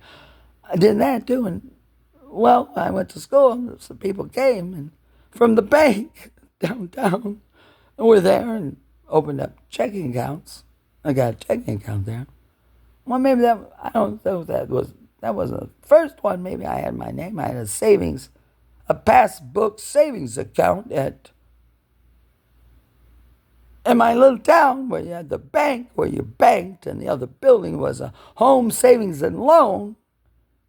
did that too. And well, I went to school. Some people came and from the bank downtown, and we're there and opened up checking accounts. I got a checking account there. Well, maybe I don't know if that was the first one. Maybe I had my name. I had a passbook savings account in my little town where you had the bank where you banked, and the other building was a home savings and loan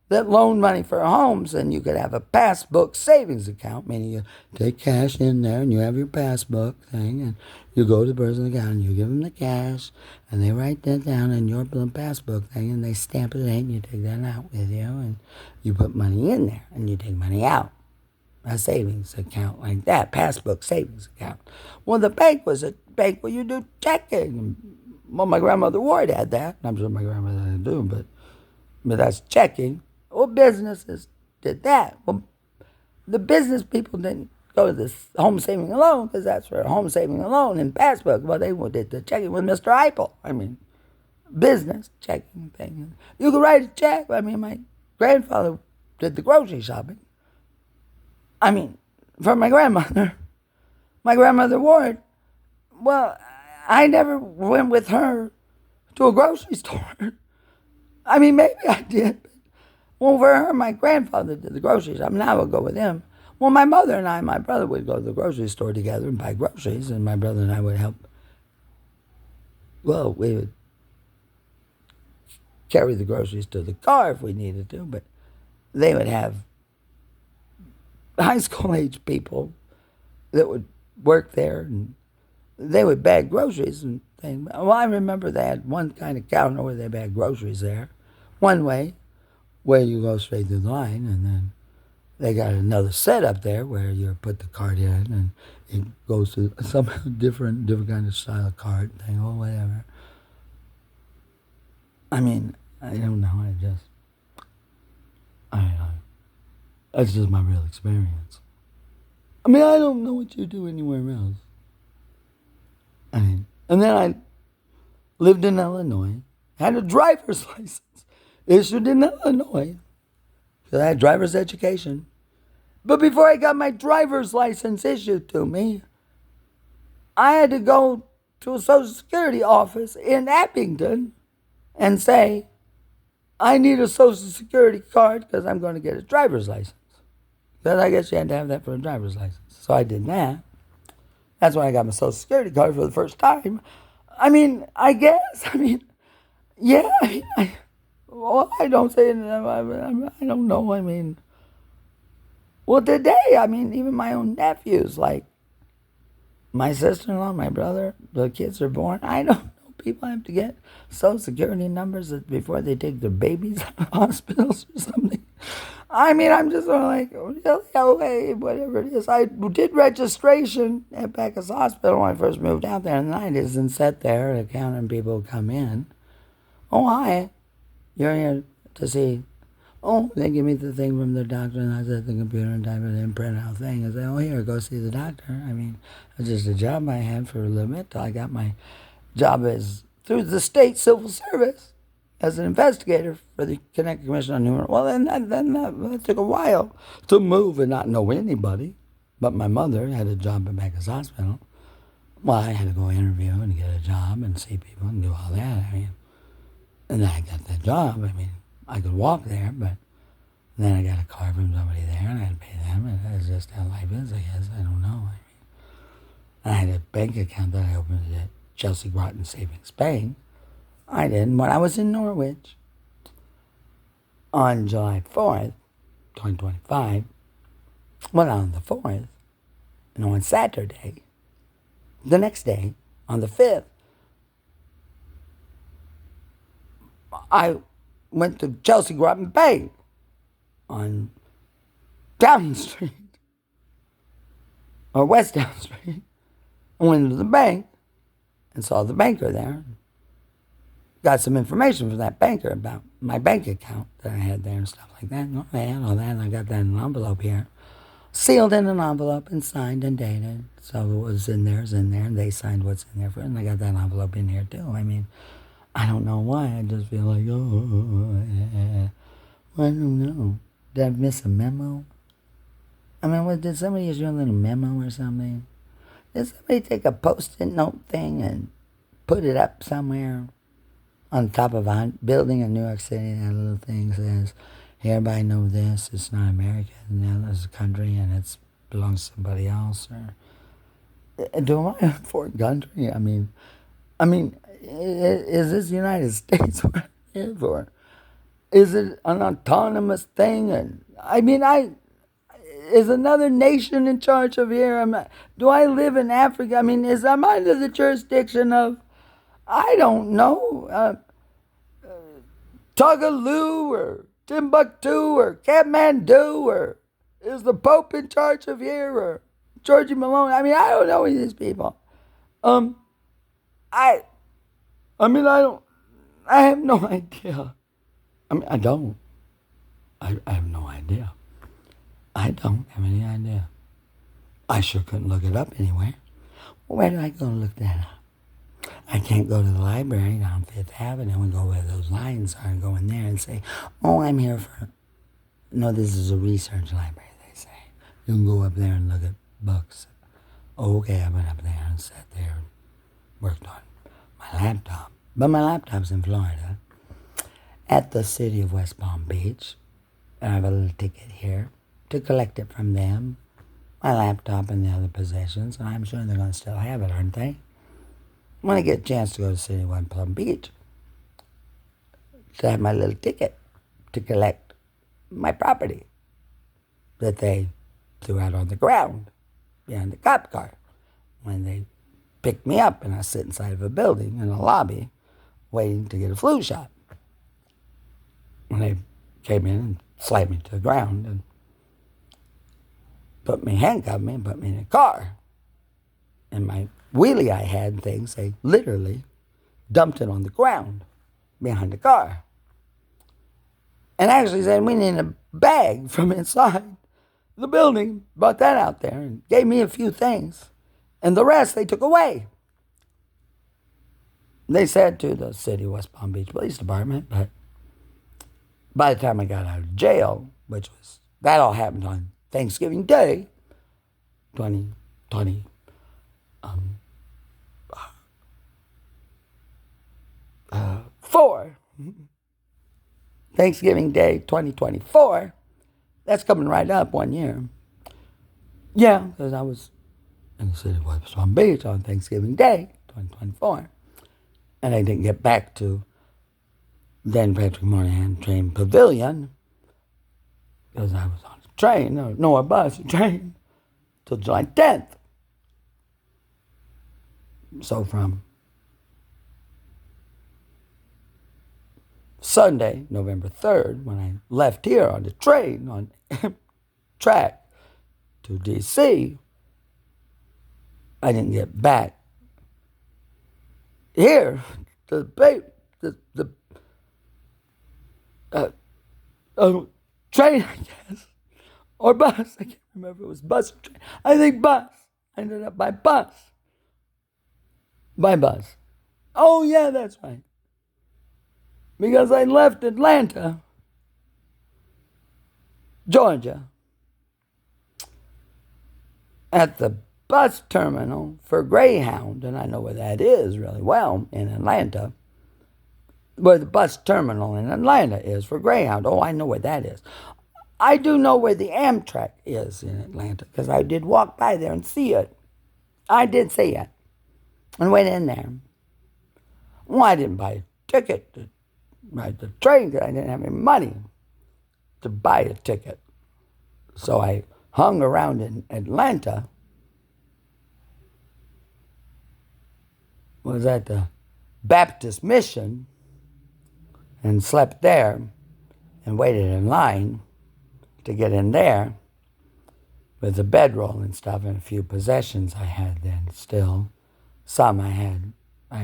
that loaned money for homes, and you could have a passbook savings account, meaning you take cash in there and you have your passbook thing, and you go to the person's account and you give them the cash, and they write that down in your little passbook thing, and they stamp it in, and you take that out with you, and you put money in there, and you take money out. A savings account like that, passbook savings account. Well, the bank was a bank where you do checking. Well, my grandmother Ward had that. I'm sure my grandmother didn't do, but that's checking. Well, businesses did that. Well, the business people didn't go to this home saving and loan because that's for home saving and loan and passbook. Well, they did the checking with Mr. Eichel. Business checking thing. You could write a check. My grandfather did the grocery shopping. For my grandmother. My grandmother Ward. Well, I never went with her to a grocery store. Maybe I did. Well, for her, my grandfather did the groceries. I mean, I would go with him. Well, my mother and I, my brother would go to the grocery store together and buy groceries, and my brother and I would help. Well, we would carry the groceries to the car if we needed to, but they would have high school age people that would work there, and they would bag groceries and things. Well, I remember they had one kind of counter where they bag groceries there, one way, where you go straight through the line, and then they got another set up there where you put the cart in, and it goes to some different kind of style of cart thing or whatever. I mean, I don't know. That's just my real experience. I mean, I don't know what you do anywhere else. I mean, and then I lived in Illinois, had a driver's license issued in Illinois, because I had driver's education. But before I got my driver's license issued to me, I had to go to a Social Security office in Abingdon and say, I need a Social Security card because I'm going to get a driver's license. Because I guess you had to have that for a driver's license. So I did that. That's when I got my Social Security card for the first time. I mean, I guess. I mean, yeah. I don't say it. I don't know. I mean, well, today, I mean, even my own nephews, like my sister-in-law, my brother, the kids are born. I don't know. People have to get Social Security numbers before they take their babies out of hospitals or something. I mean, I'm just sort of like, really? Okay, whatever it is. I did registration at Becca's Hospital when I first moved out there in the 90s and sat there counting people who come in. Oh, hi. You're here to see. Oh, they give me the thing from the doctor, and I set the computer and type it in, print out thing, and say, oh, here, go see the doctor. I mean, it's just a job I had for a little bit till I got my job as through the state civil service as an investigator for the Connecticut Commission on Human Rights. Well, then that took a while to move and not know anybody. But my mother had a job at Becca's Hospital. Well, I had to go interview and get a job and see people and do all that. I mean, and then I got that job. I mean, I could walk there, but then I got a car from somebody there, and I had to pay them. And that's just how life is, I guess. I don't know. I mean, I had a bank account that I opened at Chelsea Groton Savings Bank. I did when I was in Norwich on July 4th, 2025. Well, on the 4th, and on Saturday, the next day, on the 5th, I went to Chelsea Groton Bank on Down Street, or West Down Street. I went to the bank and saw the banker there. Got some information from that banker about my bank account that I had there and stuff like that. And I had all that, and I got that in an envelope here. Sealed in an envelope and signed and dated. So what was in there is in there, and they signed what's in there for it, and I got that envelope in here too. I mean, I don't know why. I just feel like, I don't know. Did I miss a memo? I mean, did somebody issue a little memo or something? Did somebody take a Post-it note thing and put it up somewhere on top of a building in New York City? That little thing says, hereby know this, it's not American, now this is a country and it belongs to somebody else. Or do I a foreign country? I mean, is this the United States we're here for? Is it an autonomous thing? And I mean, is another nation in charge of here? Do I live in Africa? I mean, am I under the jurisdiction of, I don't know, Tugaloo or Timbuktu or Kathmandu, or is the Pope in charge of here, or Georgie Malone? I mean, I don't know any of these people. I have no idea. I don't. I have no idea. I don't have any idea. I sure couldn't look it up anywhere. Where do I go to look that up? I can't go to the library down Fifth Avenue and go where those lines are and go in there and say, oh, I'm here for... No, this is a research library, they say. You can go up there and look at books. Oh, okay, I went up there and sat there and worked on my laptop. But my laptop's in Florida at the city of West Palm Beach. And I have a little ticket here to collect it from them. My laptop and the other possessions, and I'm sure they're going to still have it, aren't they? When I get a chance to go to Citywide Palm Beach, to have my little ticket to collect my property that they threw out on the ground behind the cop car when they picked me up and I sit inside of a building in a lobby waiting to get a flu shot. When they came in and slammed me to the ground and handcuffed me and put me in a car. And my wheelie I had and things, they literally dumped it on the ground behind the car. And actually said we need a bag from inside the building, brought that out there and gave me a few things. And the rest they took away. They said to the City of West Palm Beach Police Department, but by the time I got out of jail, that all happened on Thanksgiving Day, 2024. Thanksgiving Day 2024. That's coming right up 1 year. Yeah, because I was in the City of West Palm Beach on Thanksgiving Day 2024. And I didn't get back to then Patrick Moynihan Train Pavilion because I was on a train, a train, till July 10th. So from Sunday, November 3rd, when I left here on the train on track to D.C., I didn't get back here to the train, I guess, or bus. I can't remember if it was bus or train. I think bus. I ended up by bus. By bus. Oh, yeah, that's right. Because I left Atlanta, Georgia, at the bus terminal for Greyhound, and I know where that is really well in Atlanta, where the bus terminal in Atlanta is for Greyhound. Oh, I know where that is. I do know where the Amtrak is in Atlanta because I did walk by there and see it. I did see it and went in there. Well, I didn't buy a ticket to ride the train because I didn't have any money to buy a ticket. So I hung around in Atlanta. Was at the Baptist Mission and slept there and waited in line to get in there with a bedroll and stuff and a few possessions I had then still. Some I had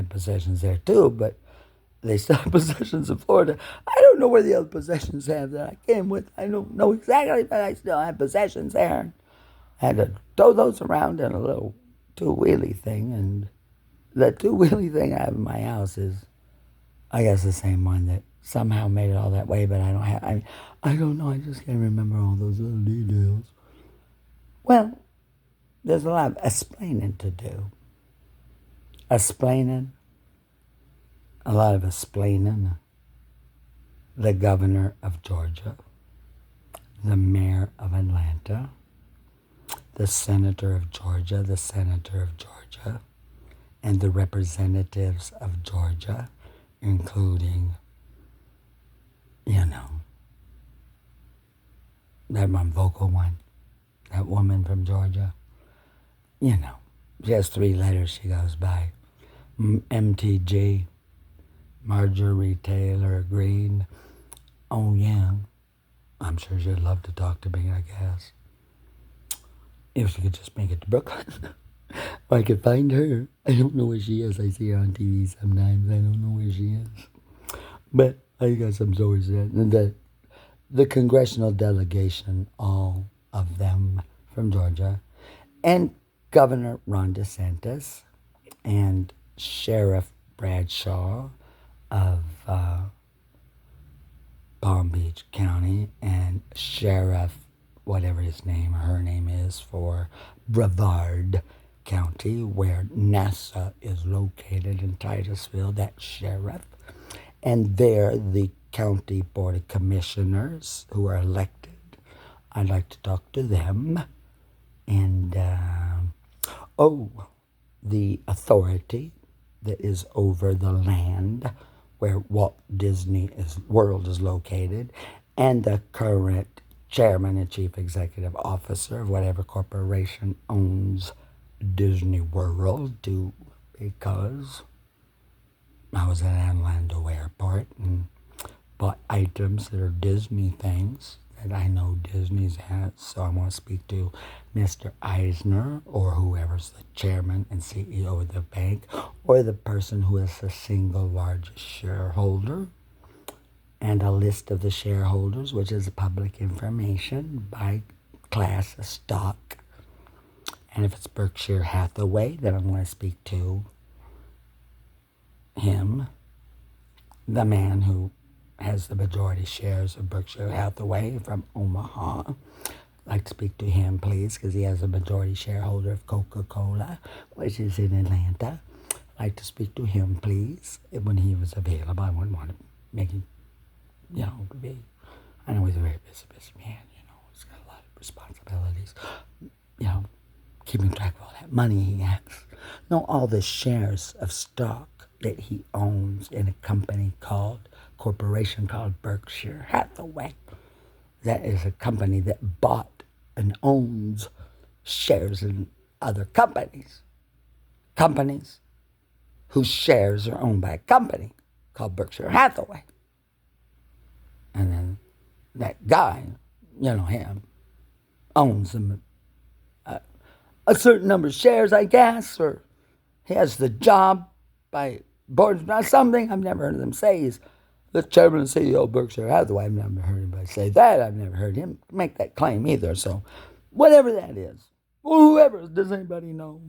possessions there too, but they still have possessions in Florida. I don't know where the other possessions have that I came with. I don't know exactly, but I still have possessions there. I had to tow those around in a little two-wheelie thing, and the two-wheelie thing I have in my house is, I guess, the same one that somehow made it all that way, but I don't know, I just can't remember all those little details. Well, there's a lot of explaining to do. A lot of explaining. The governor of Georgia, the mayor of Atlanta, the senator of Georgia, and the representatives of Georgia, including, that one vocal one, that woman from Georgia. She has 3 letters she goes by. MTG, Marjorie Taylor Greene. Oh, yeah. I'm sure she'd love to talk to me, I guess. If she could just make it to Brooklyn. Or I could find her. I don't know where she is. I see her on TV sometimes. I don't know where she is. But I guess I'm so excited. The congressional delegation, all of them from Georgia, and Governor Ron DeSantis, and Sheriff Bradshaw of Palm Beach County, and Sheriff, whatever his name or her name is, for Brevard County, where NASA is located in Titusville, that sheriff. And there, the County Board of Commissioners who are elected. I'd like to talk to them. And, the authority that is over the land where Walt Disney World is located, and the current chairman and chief executive officer of whatever corporation owns Disney World, because I was at Orlando Airport and bought items that are Disney things that I know Disney's has. So I want to speak to Mr. Eisner, or whoever's the chairman and CEO of the bank, or the person who is the single largest shareholder, and a list of the shareholders, which is public information by class of stock. And if it's Berkshire Hathaway, then I'm going to speak to him, the man who has the majority shares of Berkshire Hathaway from Omaha. I'd like to speak to him, please, because he has a majority shareholder of Coca-Cola, which is in Atlanta. I'd like to speak to him, please, when he was available. I wouldn't want to make him, I know he's a very busy man, he's got a lot of responsibilities, keeping track of all that money he has. No, all the shares of stock that he owns in a corporation called Berkshire Hathaway. That is a company that bought and owns shares in other companies. Companies whose shares are owned by a company called Berkshire Hathaway. And then that guy, him, owns them, a certain number of shares, I guess, or he has the job by board or something. I've never heard them say he's the chairman and CEO of Berkshire Hathaway. I've never heard anybody say that. I've never heard him make that claim either. So whatever that is, or whoever, does anybody know?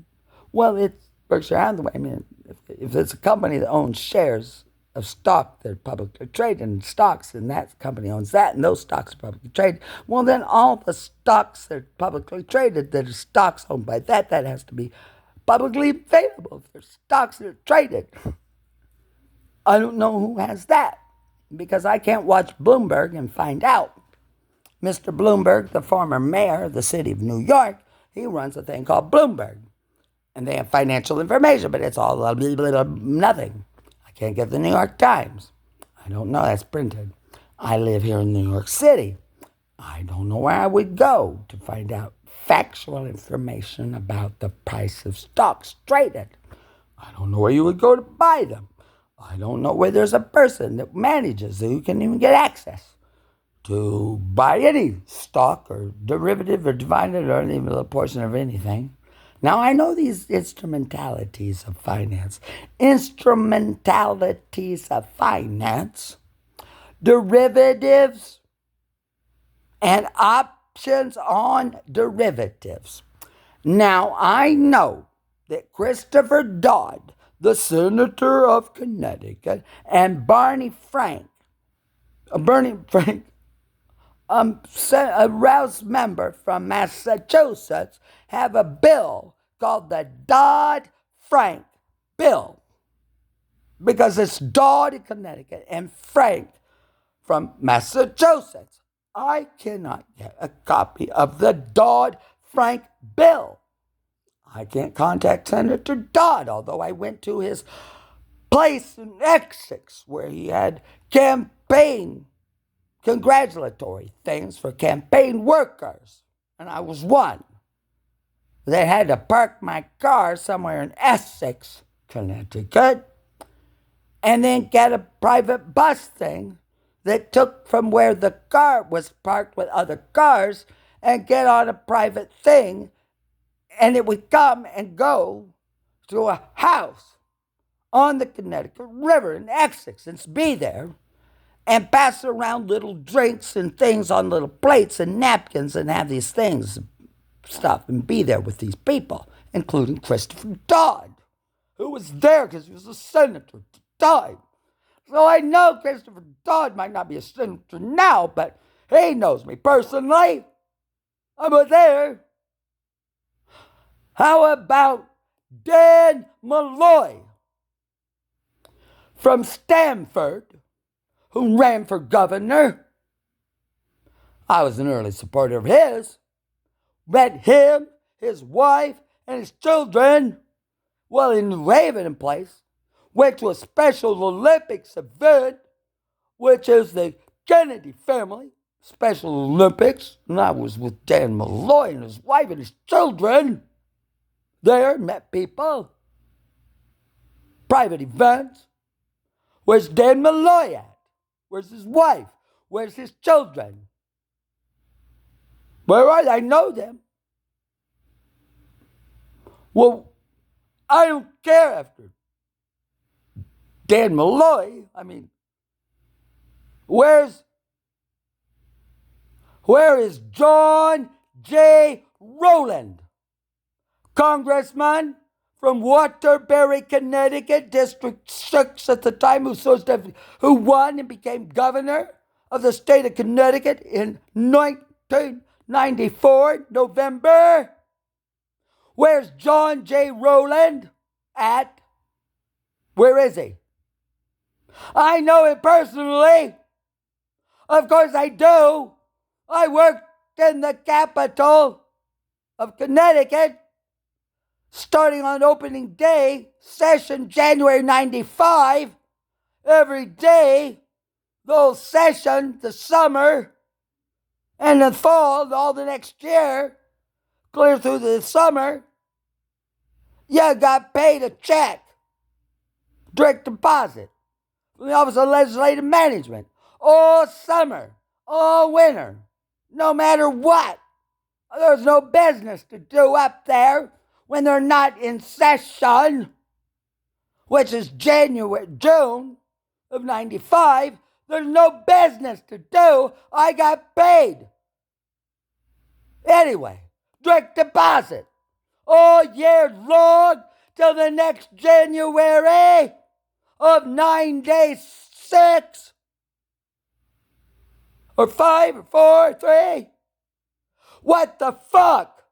Well, it's Berkshire Hathaway. I mean, if it's a company that owns shares of stock that are publicly traded in stocks, and that company owns that, and those stocks are publicly traded, well, then all the stocks that are publicly traded that are stocks owned by that has to be publicly available. If there's stocks that are traded, I don't know who has that, because I can't watch Bloomberg and find out. Mr. Bloomberg, the former mayor of the city of New York, he runs a thing called Bloomberg. And they have financial information, but it's all nothing. I can't get the New York Times. I don't know, that's printed. I live here in New York City. I don't know where I would go to find out factual information about the price of stocks traded. I don't know where you would go to buy them. I don't know where there's a person that manages who can even get access to buy any stock or derivative or dividend or even a portion of anything. Now, I know these instrumentalities of finance, derivatives, and options on derivatives. Now, I know that Christopher Dodd, the senator of Connecticut, and Barney Frank, a Rouse member from Massachusetts, have a bill called the Dodd-Frank bill, because it's Dodd in Connecticut and Frank from Massachusetts. I cannot get a copy of the Dodd-Frank bill. I can't contact Senator Dodd, although I went to his place in Essex where he had congratulatory things for campaign workers, and I was one. They had to park my car somewhere in Essex, Connecticut, and then get a private bus thing that took from where the car was parked with other cars and get on a private thing, and it would come and go to a house on the Connecticut River in Essex and be there and pass around little drinks and things on little plates and napkins and have these things, stuff, and be there with these people, including Christopher Dodd, who was there because he was a senator at the time. So I know Christopher Dodd might not be a senator now, but he knows me personally. I was there. How about Dan Malloy from Stanford, who ran for governor. I was an early supporter of his. Met him, his wife, and his children while in New Haven place. Went to a Special Olympics event, which is the Kennedy family Special Olympics. And I was with Dan Malloy and his wife and his children there, met people. Private events. Where's Dan Malloy at? Where's his wife? Where's his children? Where are they? I know them. Well, I don't care after Dan Malloy. I mean, where is John J. Rowland, congressman from Waterbury, Connecticut, District 6 at the time, who won and became governor of the state of Connecticut in 1994, November? Where's John J. Rowland at? Where is he? I know him personally. Of course I do. I worked in the capital of Connecticut starting on opening day, session January 95. Every day, the whole session, the summer, and the fall, all the next year, clear through the summer, you got paid a check, direct deposit, from the Office of Legislative Management, all summer, all winter, no matter what. There's no business to do up there when they're not in session, which is June of 95. There's no business to do. I got paid. Anyway, direct deposit all year long till the next January of 9 days, 6 or 5 or 4 or 3. What the fuck?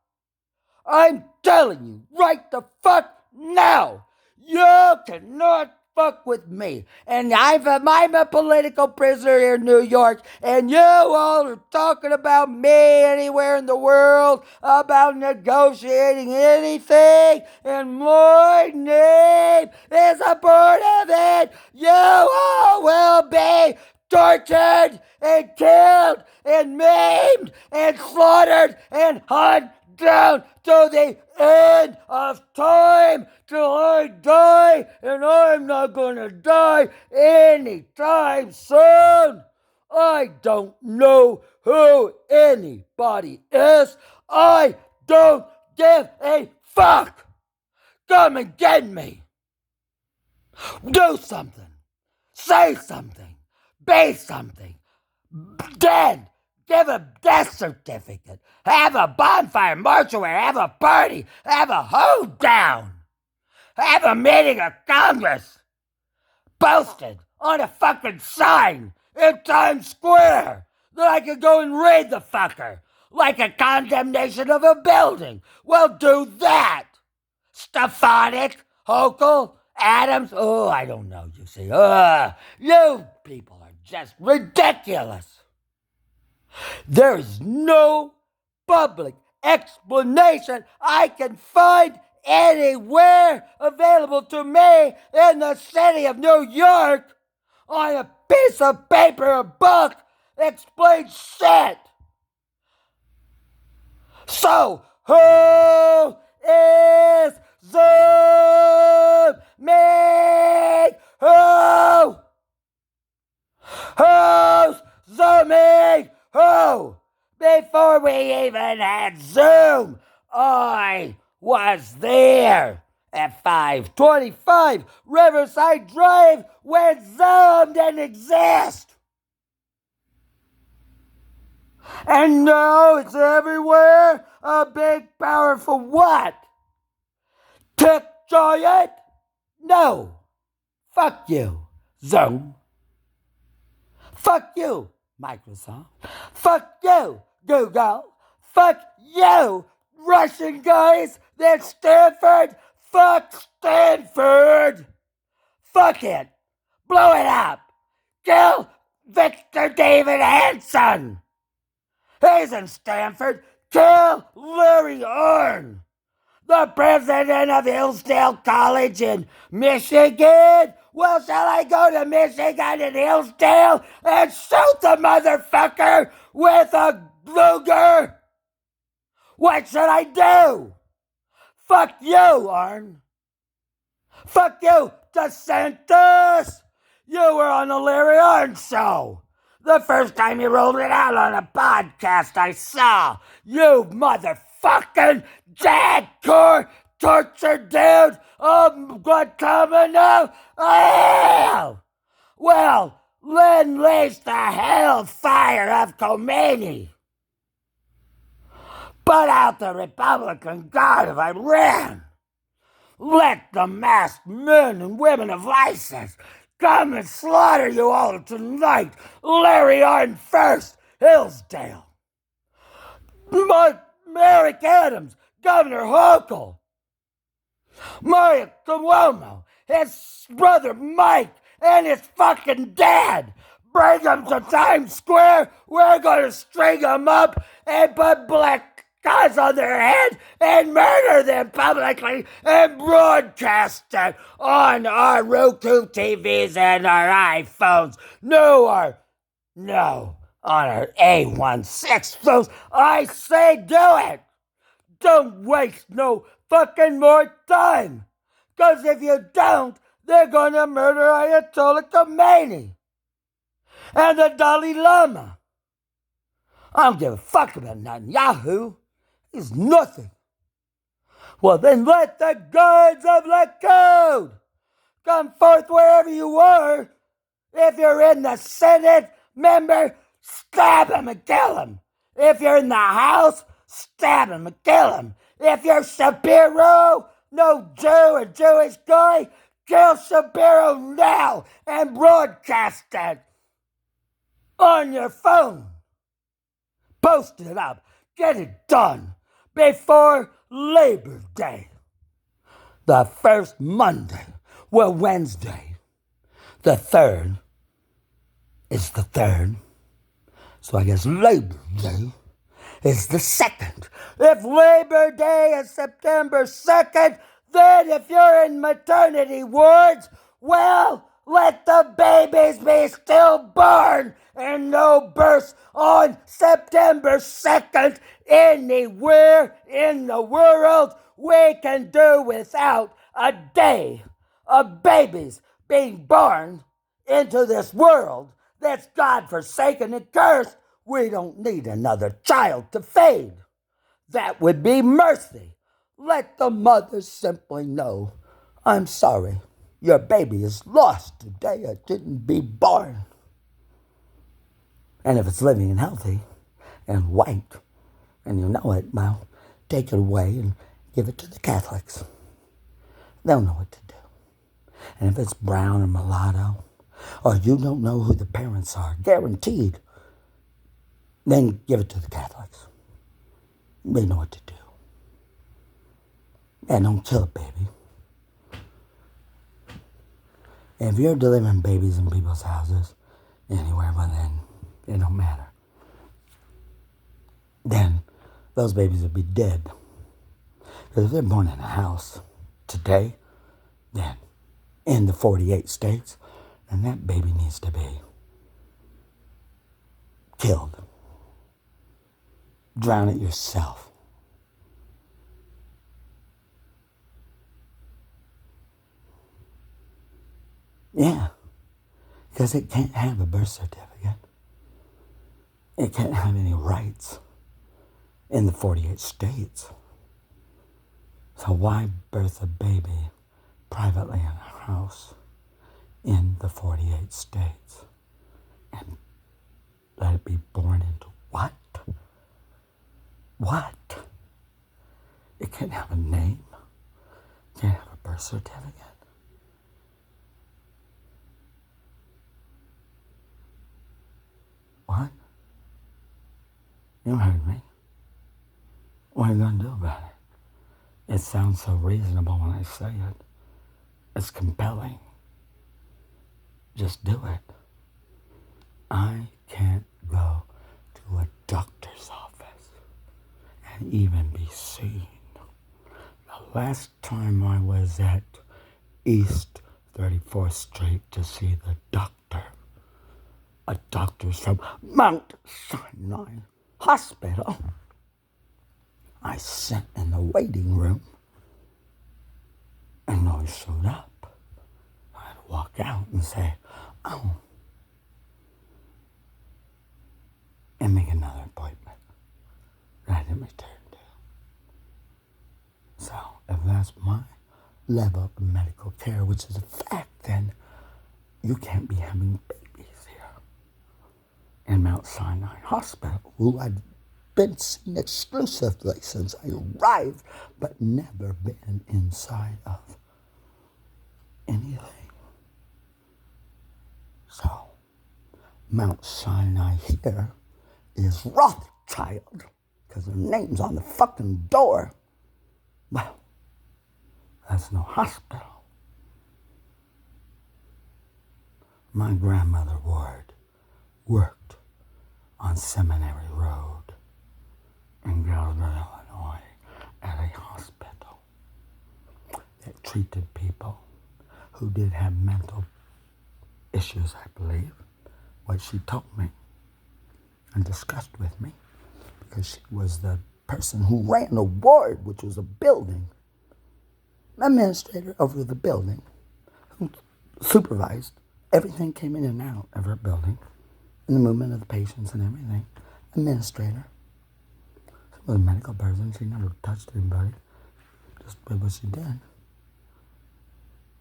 I'm telling you right the fuck now. You cannot fuck with me. And I'm a political prisoner here in New York, and you all are talking about me anywhere in the world about negotiating anything, and my name is a part of it. You all will be tortured and killed and maimed and slaughtered and hunted down to the end of time till I die, and I'm not gonna die anytime soon. I don't know who anybody is. I don't give a fuck. Come and get me. Do something. Say something. Be something. Dead. Give a death certificate. Have a bonfire, mortuary, have a party, have a hold down. Have a meeting of Congress. Posted on a fucking sign in Times Square that I could go and read the fucker like a condemnation of a building. Well, do that. Stefanik, Hochul, Adams. Oh, I don't know, you see. You people are just ridiculous. There's no public explanation I can find anywhere available to me in the city of New York on a piece of paper or book explains shit. So, who is zooming? Who's zooming? Who? Before we even had Zoom, I was there at 525 Riverside Drive when Zoom didn't exist. And now it's everywhere. A big, powerful what? Tech giant? No. Fuck you, Zoom. Fuck you, Microsoft. Fuck you, Google. Fuck you, Russian guys at Stanford. Fuck Stanford. Fuck it. Blow it up. Kill Victor David Hanson. He's in Stanford. Kill Larry Arnn, the president of Hillsdale College in Michigan. Well, shall I go to Michigan and Hillsdale and shoot the motherfucker with a Luger? What should I do? Fuck you, Arnn. Fuck you, DeSantis. You were on the Larry Arnn show. The first time you rolled it out on a podcast I saw. You motherfucking deadcore torture dude of Guantanamo. Oh! Well, then lace the hellfire of Khomeini. Put out the Republican God of Iran. Let the masked men and women of ISIS come and slaughter you all tonight. Larry Arnn first, Hillsdale. Merrick Adams, Governor Hochul, Mario Cuomo, his brother Mike, and his fucking dad. Bring them to Times Square. We're going to string them up and put black guys on their head and murder them publicly and broadcast it on our Roku TVs and our iPhones. No, on our A16 phones. I say do it. Don't waste no fucking more time. Because if you don't, they're going to murder Ayatollah Khomeini and the Dalai Lama. I don't give a fuck about Netanyahu. He's nothing. Well, then let the guards of the code come forth wherever you are. If you're in the Senate, member, stab him and kill him. If you're in the House, stab him and kill him. If you're Shapiro, no Jew or Jewish guy, kill Shapiro now and broadcast it on your phone. Post it up. Get it done before Labor Day. The first Monday, well, Wednesday, the 3rd is the 3rd. So I guess Labor Day is the 2nd. If Labor Day is September 2nd, then if you're in maternity wards, well, let the babies be stillborn and no births on September 2nd. Anywhere in the world, we can do without a day of babies being born into this world that's God-forsaken and cursed. We don't need another child to feed. That would be mercy. Let the mother simply know, I'm sorry, your baby is lost today. It didn't be born. And if it's living and healthy and white, and you know it, well, take it away and give it to the Catholics. They'll know what to do. And if it's brown or mulatto, or you don't know who the parents are, guaranteed, then give it to the Catholics. They know what to do. And don't kill a baby. And if you're delivering babies in people's houses, anywhere, well then, it don't matter. Then those babies would be dead. Because if they're born in a house today, then in the 48 states, then that baby needs to be killed. Drown it yourself. Yeah, because it can't have a birth certificate. It can't have any rights in the 48 states. So why birth a baby privately in a house in the 48 states and let it be born into what? What? It can't have a name. It can't have a birth certificate. What? You heard me. What are you going to do about it? It sounds so reasonable when I say it. It's compelling. Just do it. I can't go to a doctor's office and even be seen. The last time I was at East 34th Street to see the doctor, a doctor's from Mount Sinai Hospital, I sat in the waiting room and no one showed up. I'd walk out and say, oh, and make another appointment that I didn't return to. So, if that's my level of medical care, which is a fact, then you can't be having babies here in Mount Sinai Hospital, who I'd been seen exclusively since I arrived, but never been inside of anything. So, Mount Sinai here is Rothschild, because their name's on the fucking door. Well, that's no hospital. My grandmother Ward worked on Seminary Road in Gilbert, Illinois, at a hospital that treated people who did have mental issues, I believe. What she told me and discussed with me, because she was the person who ran a ward, which was a building, administrator over the building, who supervised everything came in and out of her building, and the movement of the patients and everything. Administrator. She was a medical person. She never touched anybody. Just did what she did.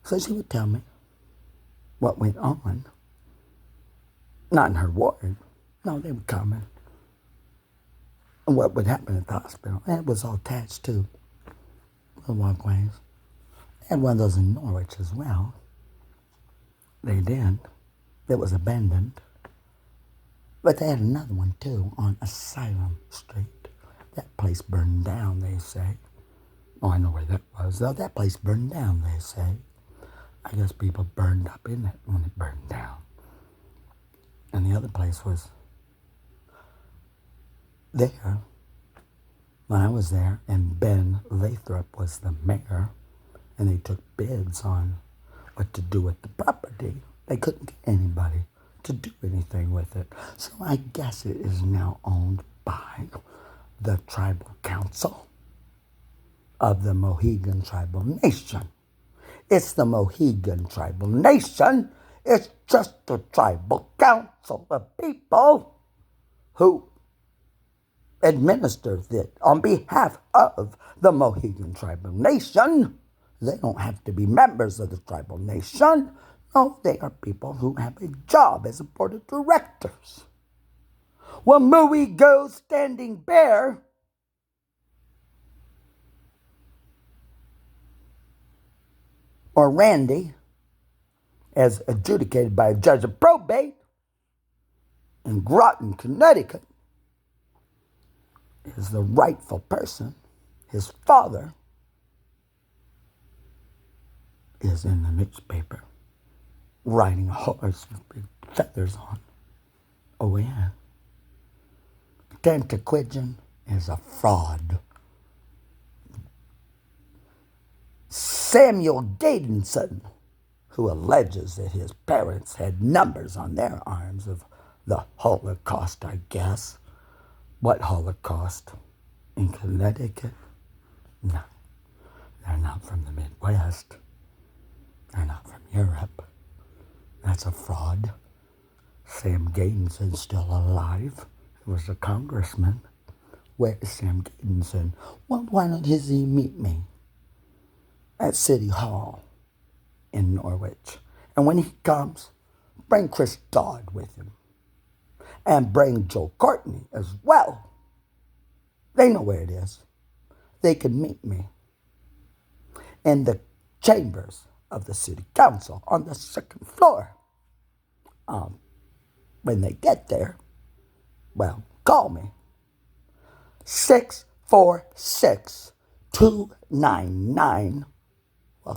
So she would tell me what went on. Not in her ward. No, they would come in. And what would happen at the hospital. And it was all attached to the walkways. They had one of those in Norwich as well. They did. That was abandoned. But they had another one too on Asylum Street. That place burned down, they say. Oh, I know where that was, though. That place burned down, they say. I guess people burned up in it when it burned down. And the other place was there when I was there, and Ben Lathrop was the mayor, and they took bids on what to do with the property. They couldn't get anybody to do anything with it. So I guess it is now owned by the tribal council of the Mohegan Tribal Nation. It's the Mohegan Tribal Nation. It's just a tribal council of people who administers it on behalf of the Mohegan Tribal Nation. They don't have to be members of the tribal nation. No, they are people who have a job as a board of directors. Well, Mooey goes standing bare. Or Randy, as adjudicated by a judge of probate in Groton, Connecticut, is the rightful person. His father is in the newspaper riding a horse with big feathers on. Oh, yeah. Tantaquidgeon is a fraud. Samuel Gadenson, who alleges that his parents had numbers on their arms of the Holocaust, I guess. What Holocaust? In Connecticut? No, they're not from the Midwest. They're not from Europe. That's a fraud. Sam Gadenson's still alive. He was a congressman. Where is Sam Gadenson? Well, why don't he meet me at City Hall in Norwich? And when he comes, bring Chris Dodd with him. And bring Joe Courtney as well. They know where it is. They can meet me in the chambers of the city council on the second floor. When they get there, well, call me. 646-299,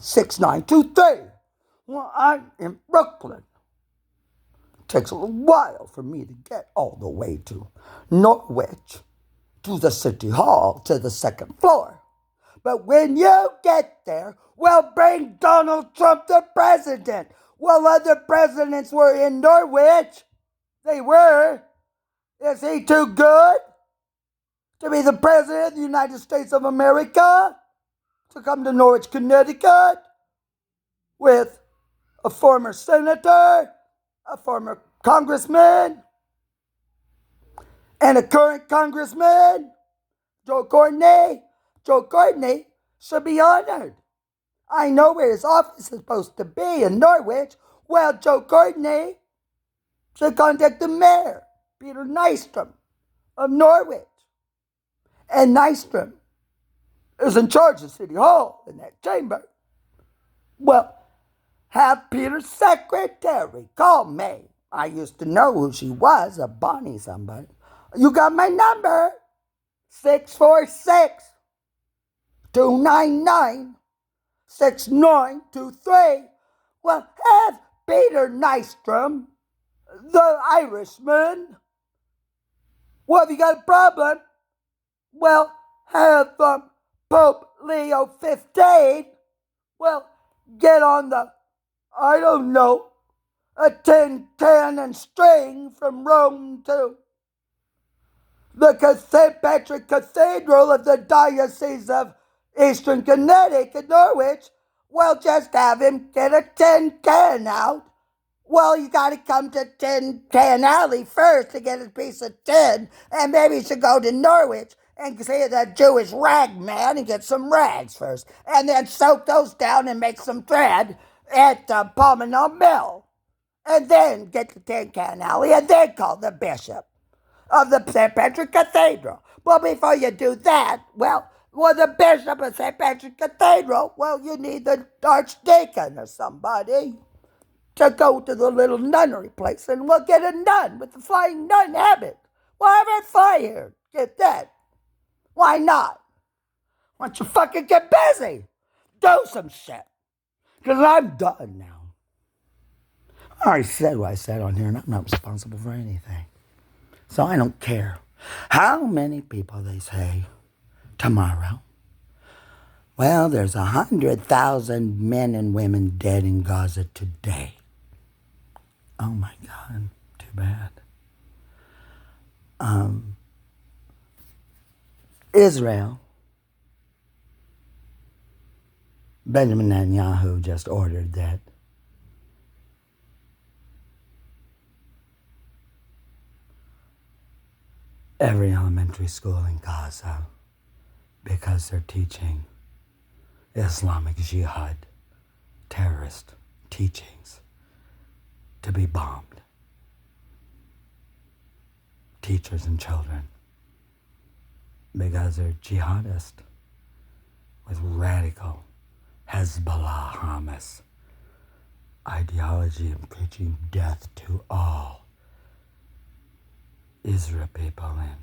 6923. Well, I'm in Brooklyn. takes a little while for me to get all the way to Norwich, to the city hall, to the second floor. But when you get there, well, bring Donald Trump the president. Well, other presidents were in Norwich. They were. Is he too good to be the president of the United States of America? To come to Norwich, Connecticut with a former senator, a former congressman, and a current congressman, Joe Courtney. Joe Courtney should be honored. I know where his office is supposed to be in Norwich. Well, Joe Courtney should contact the mayor, Peter Nystrom of Norwich. And Nystrom is in charge of City Hall in that chamber. Well, have Peter's secretary call me. I used to know who she was, a Bonnie somebody. You got my number, 646-299-6923. Well, have Peter Nystrom, the Irishman. Well, if you got a problem, well, have Pope Leo 15, well, get on the, I don't know, a tin can and string from Rome to the St. Patrick Cathedral of the Diocese of Eastern Connecticut, Norwich. Well, just have him get a tin can out. Well, you got to come to Tin Can Alley first to get a piece of tin, and maybe you should go to Norwich and see the Jewish rag man and get some rags first, and then soak those down and make some thread at Palmerville Mill, and then get to Tin Can Alley, and then call the bishop of the St. Patrick Cathedral. Well, before you do that, well, the bishop of St. Patrick Cathedral, well, you need the archdeacon or somebody to go to the little nunnery place, and we'll get a nun with the flying nun habit. We'll have her fly here. Get that. Why not? Why don't you fucking get busy? Do some shit. Because I'm done now. I already said what I said on here, and I'm not responsible for anything. So I don't care how many people they say tomorrow. Well, there's 100,000 men and women dead in Gaza today. Oh my God, too bad. Israel, Benjamin Netanyahu just ordered that every elementary school in Gaza, because they're teaching Islamic Jihad terrorist teachings, to be bombed. Teachers and children, because they're jihadists with radical Hezbollah, Hamas ideology and preaching death to all Israel people in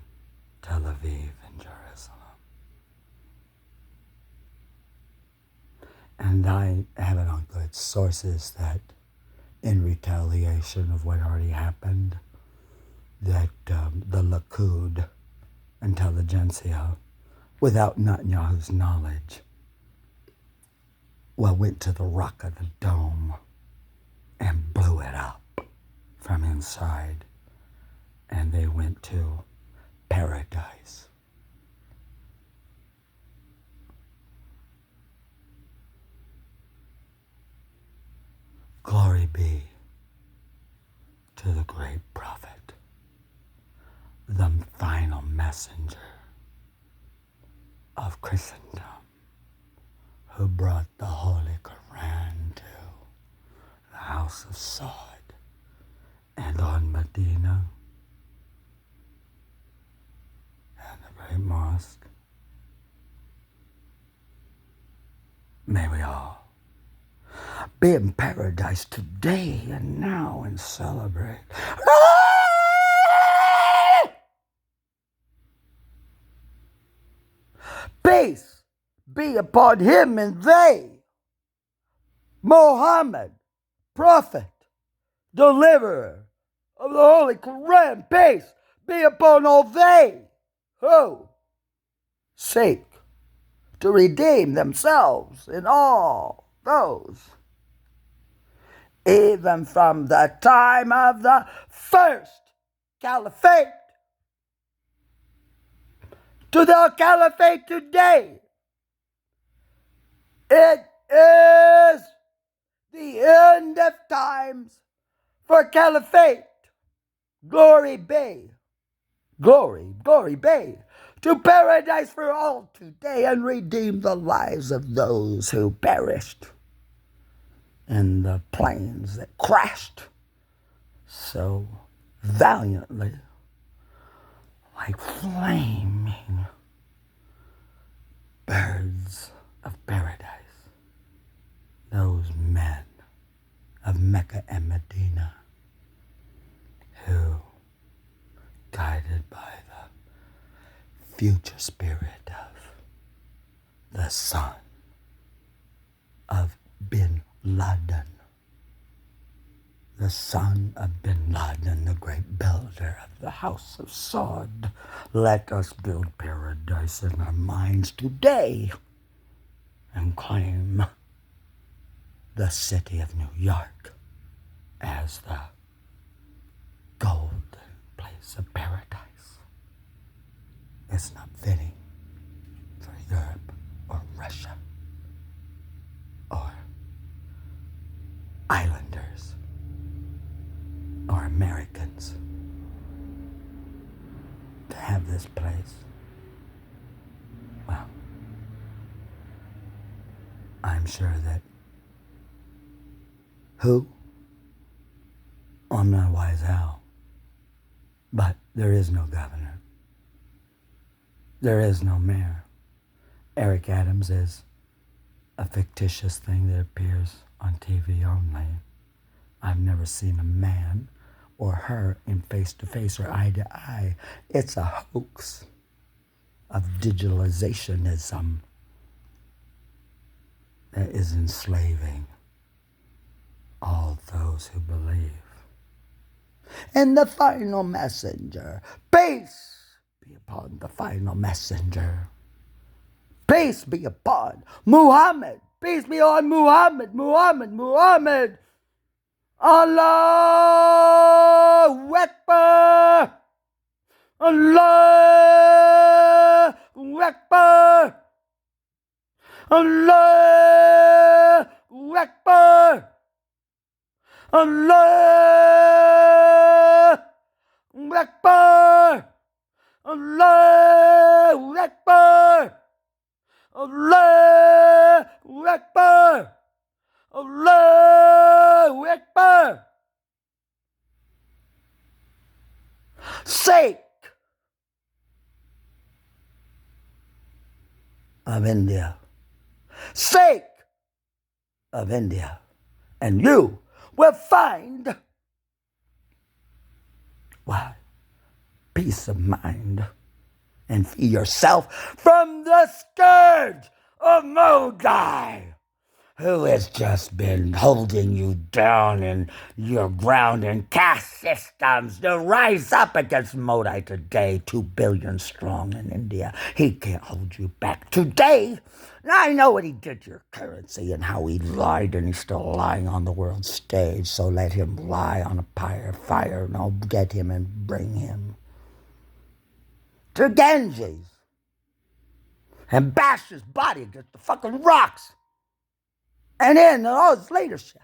Tel Aviv and Jerusalem. And I have it on good sources that in retaliation of what already happened, that the Likud intelligentsia, without Netanyahu's knowledge, went to the Rock of the Dome and blew it up from inside. And they went to paradise. Glory be to the great prophet, the final messenger of Christendom, who brought the Holy Quran to the house of Saud and on Medina and the great mosque. May we all be in paradise today and now and celebrate. Peace be upon him and they, Muhammad, prophet, deliverer, of the Holy Quran, peace be upon all they who seek to redeem themselves in all those, even from the time of the first caliphate to the caliphate today. It is the end of times for caliphate. Glory be, glory be to paradise for all today, and redeem the lives of those who perished in the planes that crashed so valiantly like flaming birds of paradise. Those men of Mecca and Medina who, guided by the future spirit of the son of Bin Laden, the son of Bin Laden, the great builder of the house of Saud, let us build paradise in our minds today and claim the city of New York as the golden place of paradise. It's not fitting for Europe or Russia or islanders or Americans to have this place. Well, I'm sure that who? I'm not wise how, but there is no governor. There is no mayor. Eric Adams is a fictitious thing that appears on TV only. I've never seen a man or her in face-to-face or eye-to-eye. It's a hoax of digitalizationism that is enslaving all those who believe. And the final messenger, peace be upon the final messenger. Peace be upon Muhammad. Peace be on Muhammad. Allahu Akbar. Allahu Akbar. Allahu Akbar. Allahu Akbar. Allahu Akbar. Allahu Akbar. Allahu Akbar. Sake of India. Sake of India. And you will find, why, peace of mind, and free yourself from the scourge of Modi, who has just been holding you down in your ground and caste systems to rise up against Modi today, 2 billion strong in India. He can't hold you back today. I know what he did to your currency and how he lied, and he's still lying on the world stage, so let him lie on a pyre of fire, and I'll get him and bring him to Ganges and bash his body against the fucking rocks. And in all his leadership,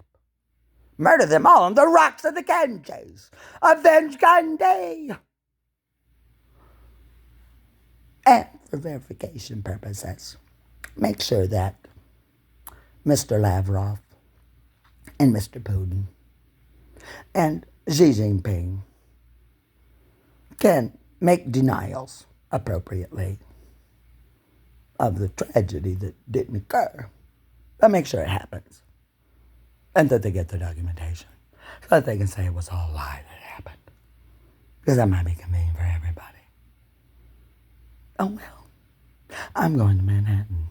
murder them all on the rocks of the Ganges. Avenge Gandhi. And for verification purposes, make sure that Mr. Lavrov and Mr. Putin and Xi Jinping can make denials appropriately of the tragedy that didn't occur. But make sure it happens. And that they get the documentation. So that they can say it was all a lie that happened. Because that might be convenient for everybody. Oh, well. I'm going to Manhattan.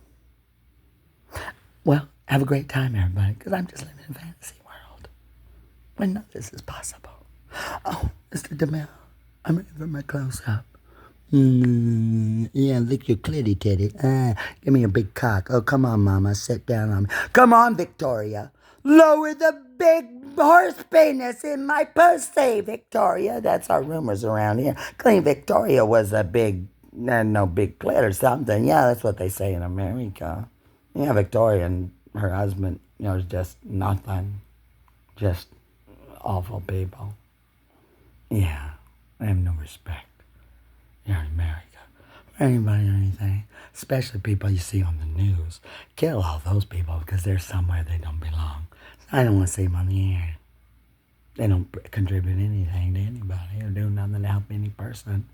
Well, have a great time, everybody. Because I'm just living in a fantasy world. When none of this is possible. Oh, Mr. DeMille, I'm ready for my close-up. Yeah, lick your clitty titty. Give me a big cock. Oh, come on, Mama. Sit down on me. Come on, Victoria. Lower the big horse penis in my pussy, Victoria. That's our rumors around here. Clean Victoria was a big, no big clit or something. Yeah, that's what they say in America. Yeah, Victoria and her husband, is just nothing. Just awful people. Yeah, I have no respect here in America for anybody or anything, especially people you see on the news. Kill all those people because they're somewhere they don't belong. I don't want to see them on the air. They don't contribute anything to anybody or do nothing to help any person.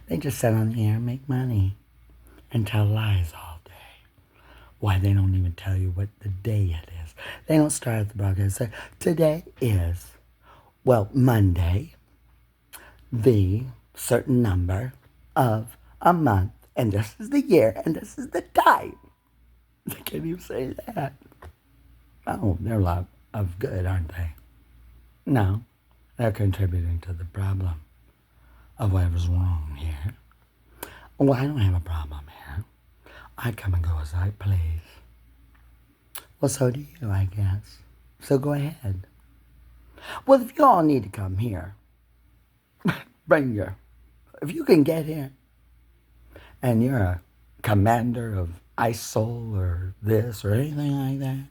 They just sit on the air and make money and tell lies all day. Why, they don't even tell you what the day it is. They don't start at the broadcast and say, today is, Monday, the certain number of a month, and this is the year, and this is the time. They can't even say that. Oh, they're a lot of good, aren't they? No, they're contributing to the problem of whatever's wrong here. Well, I don't have a problem here. I come and go as I please. Well, so do you, I guess. So go ahead. Well, if you all need to come here, if you can get here, and you're a commander of ISIL or this or anything like that,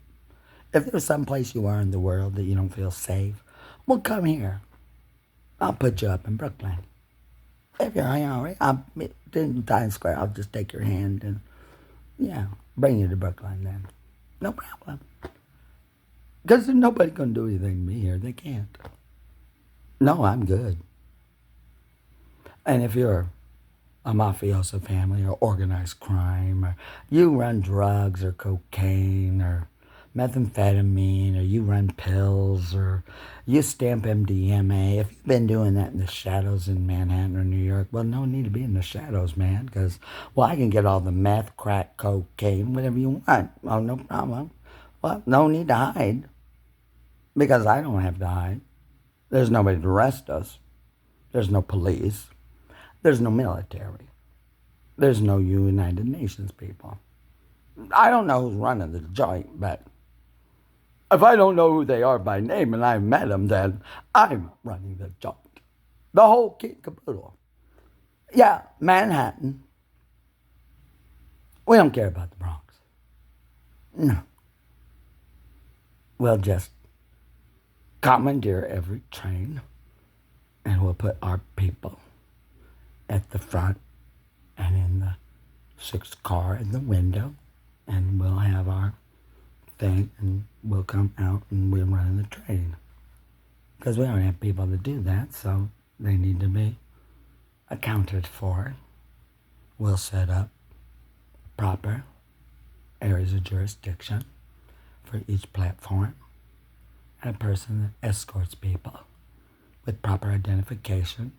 if there's some place you are in the world that you don't feel safe, well, come here. I'll put you up in Brooklyn. If you're I'm in Times Square, I'll just take your hand and, bring you to Brooklyn then. No problem. Because there's nobody going to do anything to me here. They can't. No, I'm good. And if you're a mafioso family or organized crime, or you run drugs or cocaine or methamphetamine, or you run pills, or you stamp MDMA, if you've been doing that in the shadows in Manhattan or New York, well, no need to be in the shadows, man, because, I can get all the meth, crack, cocaine, whatever you want. Oh, no problem. Well, no need to hide, because I don't have to hide. There's nobody to arrest us. There's no police. There's no military. There's no United Nations people. I don't know who's running the joint, but if I don't know who they are by name and I've met them, then I'm running the joint. The whole kit and caboodle. Yeah, Manhattan. We don't care about the Bronx. No. We'll just commandeer every train and we'll put our people at the front and in the sixth car in the window, and we'll have our thing, and we'll come out and we'll run the train. Because we don't have people to do that, so they need to be accounted for. We'll set up proper areas of jurisdiction for each platform, and a person that escorts people with proper identification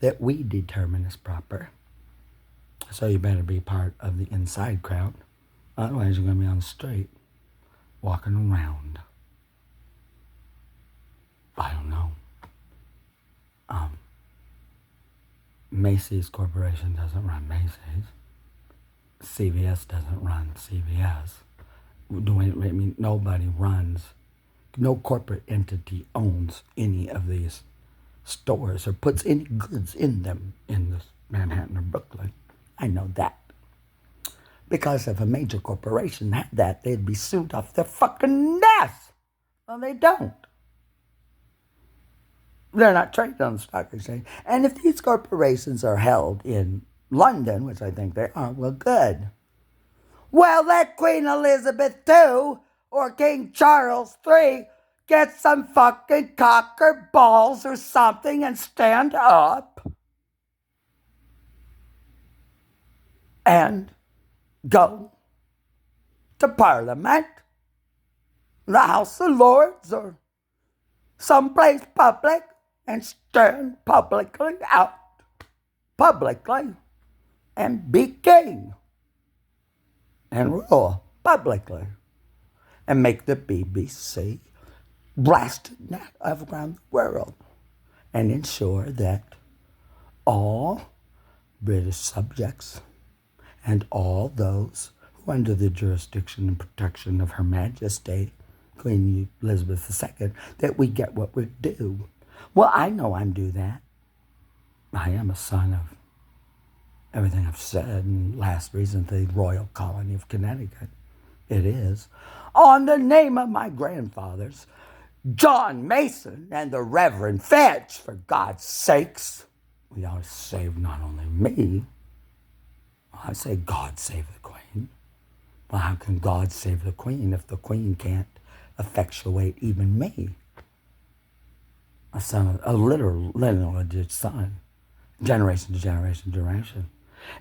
that we determine is proper. So you better be part of the inside crowd. Otherwise, you're going to be on the street, walking around. I don't know. Macy's Corporation doesn't run Macy's. CVS doesn't run CVS. Nobody runs. No corporate entity owns any of these stores or puts any goods in them in this Manhattan or Brooklyn. I know that. Because if a major corporation had that, they'd be sued off their fucking ass. Well, they don't. They're not traded on the stock exchange. And if these corporations are held in London, which I think they are, well, good. Well, let Queen Elizabeth II or King Charles III get some fucking cock or balls or something and stand up and go to Parliament, the House of Lords, or someplace public and stand publicly and be king and rule publicly and make the BBC blasted net around the world and ensure that all British subjects and all those who are under the jurisdiction and protection of Her Majesty, Queen Elizabeth II, that we get what we're due. Well, I know I'm due that. I am a son of everything I've said, and last reason, the Royal Colony of Connecticut. It is. On the name of my grandfathers, John Mason and the Reverend Finch, for God's sakes. We ought to save not only me, I say God save the Queen. Well, how can God save the Queen if the Queen can't effectuate even me? A son of a literal lineage son, generation to generation to generation.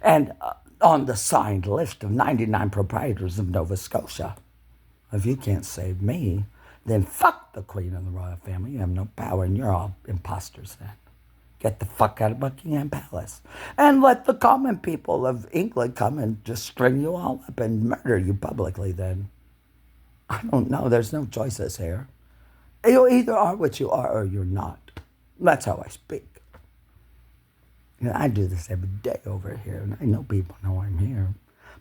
And on the signed list of 99 proprietors of Nova Scotia. If you can't save me, then fuck the Queen and the royal family. You have no power, and you're all imposters then. Get the fuck out of Buckingham Palace. And let the common people of England come and just string you all up and murder you publicly then. I don't know. There's no choices here. You either are what you are or you're not. That's how I speak. You know, I do this every day over here, and I know people know I'm here.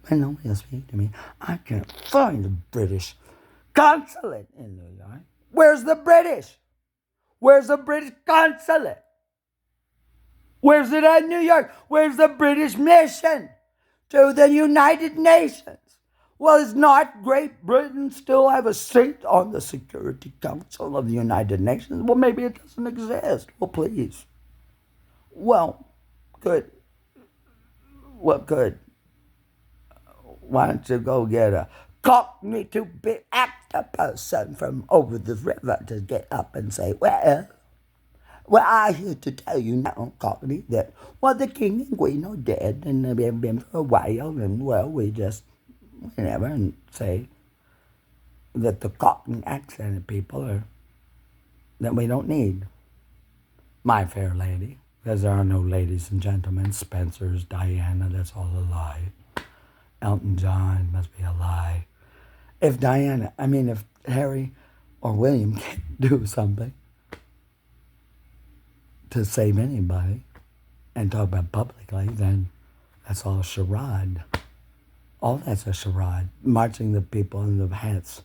But nobody will speak to me. I can't find a British consulate in New York. Where's the British? Where's the British consulate? Where's it at New York? Where's the British mission to the United Nations? Well, is not Great Britain still have a seat on the Security Council of the United Nations? Well, maybe it doesn't exist. Well, please. Well, good. Well, good. Why don't you go get a Cockney two-bit actor person from over the river to get up and say, well, I'm here to tell you now, Cockney, that, well, the king and queen are dead, and they've been for a while, and, well, we just, whatever, and say that the Cockney accented people are, that we don't need. My fair lady, because there are no ladies and gentlemen, Spencer's, Diana, that's all a lie. Elton John must be a lie. If Harry or William can't do something to save anybody and talk about publicly, then that's all a charade. All that's a charade. Marching the people in the hats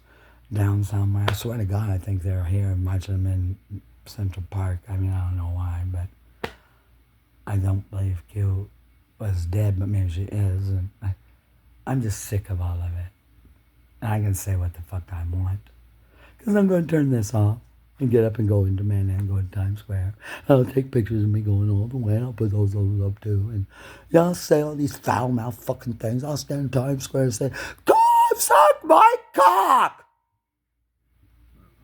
down somewhere. I swear to God, I think they're here marching them in Central Park. I mean, I don't know why, but I don't believe Q was dead, but maybe she is. And I'm just sick of all of it. And I can say what the fuck I want. Because I'm going to turn this off and get up and go into Manhattan, go to Times Square. I'll take pictures of me going all the way. I'll put those up too. And I'll say all these foul-mouthed fucking things. I'll stand in Times Square and say, God, suck my cock!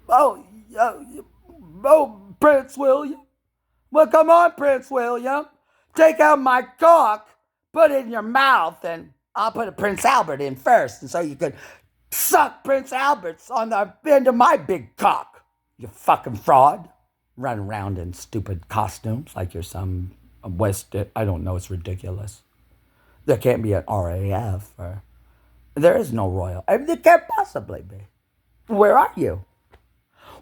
Oh, Prince William. Well, come on, Prince William. Take out my cock, put it in your mouth, and I'll put a Prince Albert in first, and so you could suck Prince Albert's on the end of my big cock. You fucking fraud. Run around in stupid costumes like you're some I don't know, it's ridiculous. There can't be an RAF, or there is no royal. There can't possibly be. Where are you?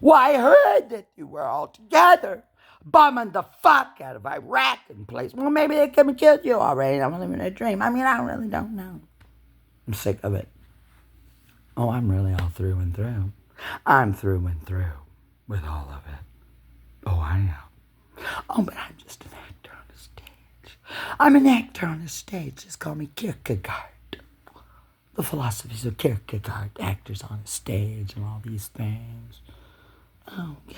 Well, I heard that you were all together bombing the fuck out of Iraq and place. Well, maybe they came and killed you already. I'm living a dream. I mean, I really don't know. I'm sick of it. Oh, I'm really all through and through. I'm through and through with all of it. Oh, I am. Oh, but I'm just an actor on a stage. I'm an actor on a stage. Just call me Kierkegaard. The philosophies of Kierkegaard, actors on a stage and all these things. Oh, God.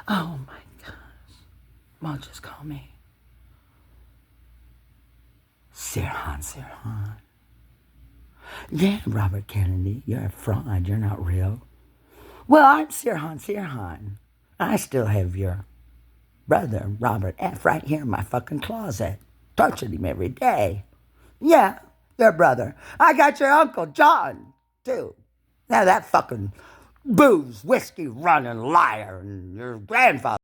Oh, my gosh. Well, just call me Sirhan. Yeah, Robert Kennedy, you're a fraud. You're not real. Well, I'm Sirhan. I still have your brother, Robert F., right here in my fucking closet. Tortured him every day. Yeah, your brother. I got your Uncle John, too. Now that fucking booze, whiskey running liar, and your grandfather.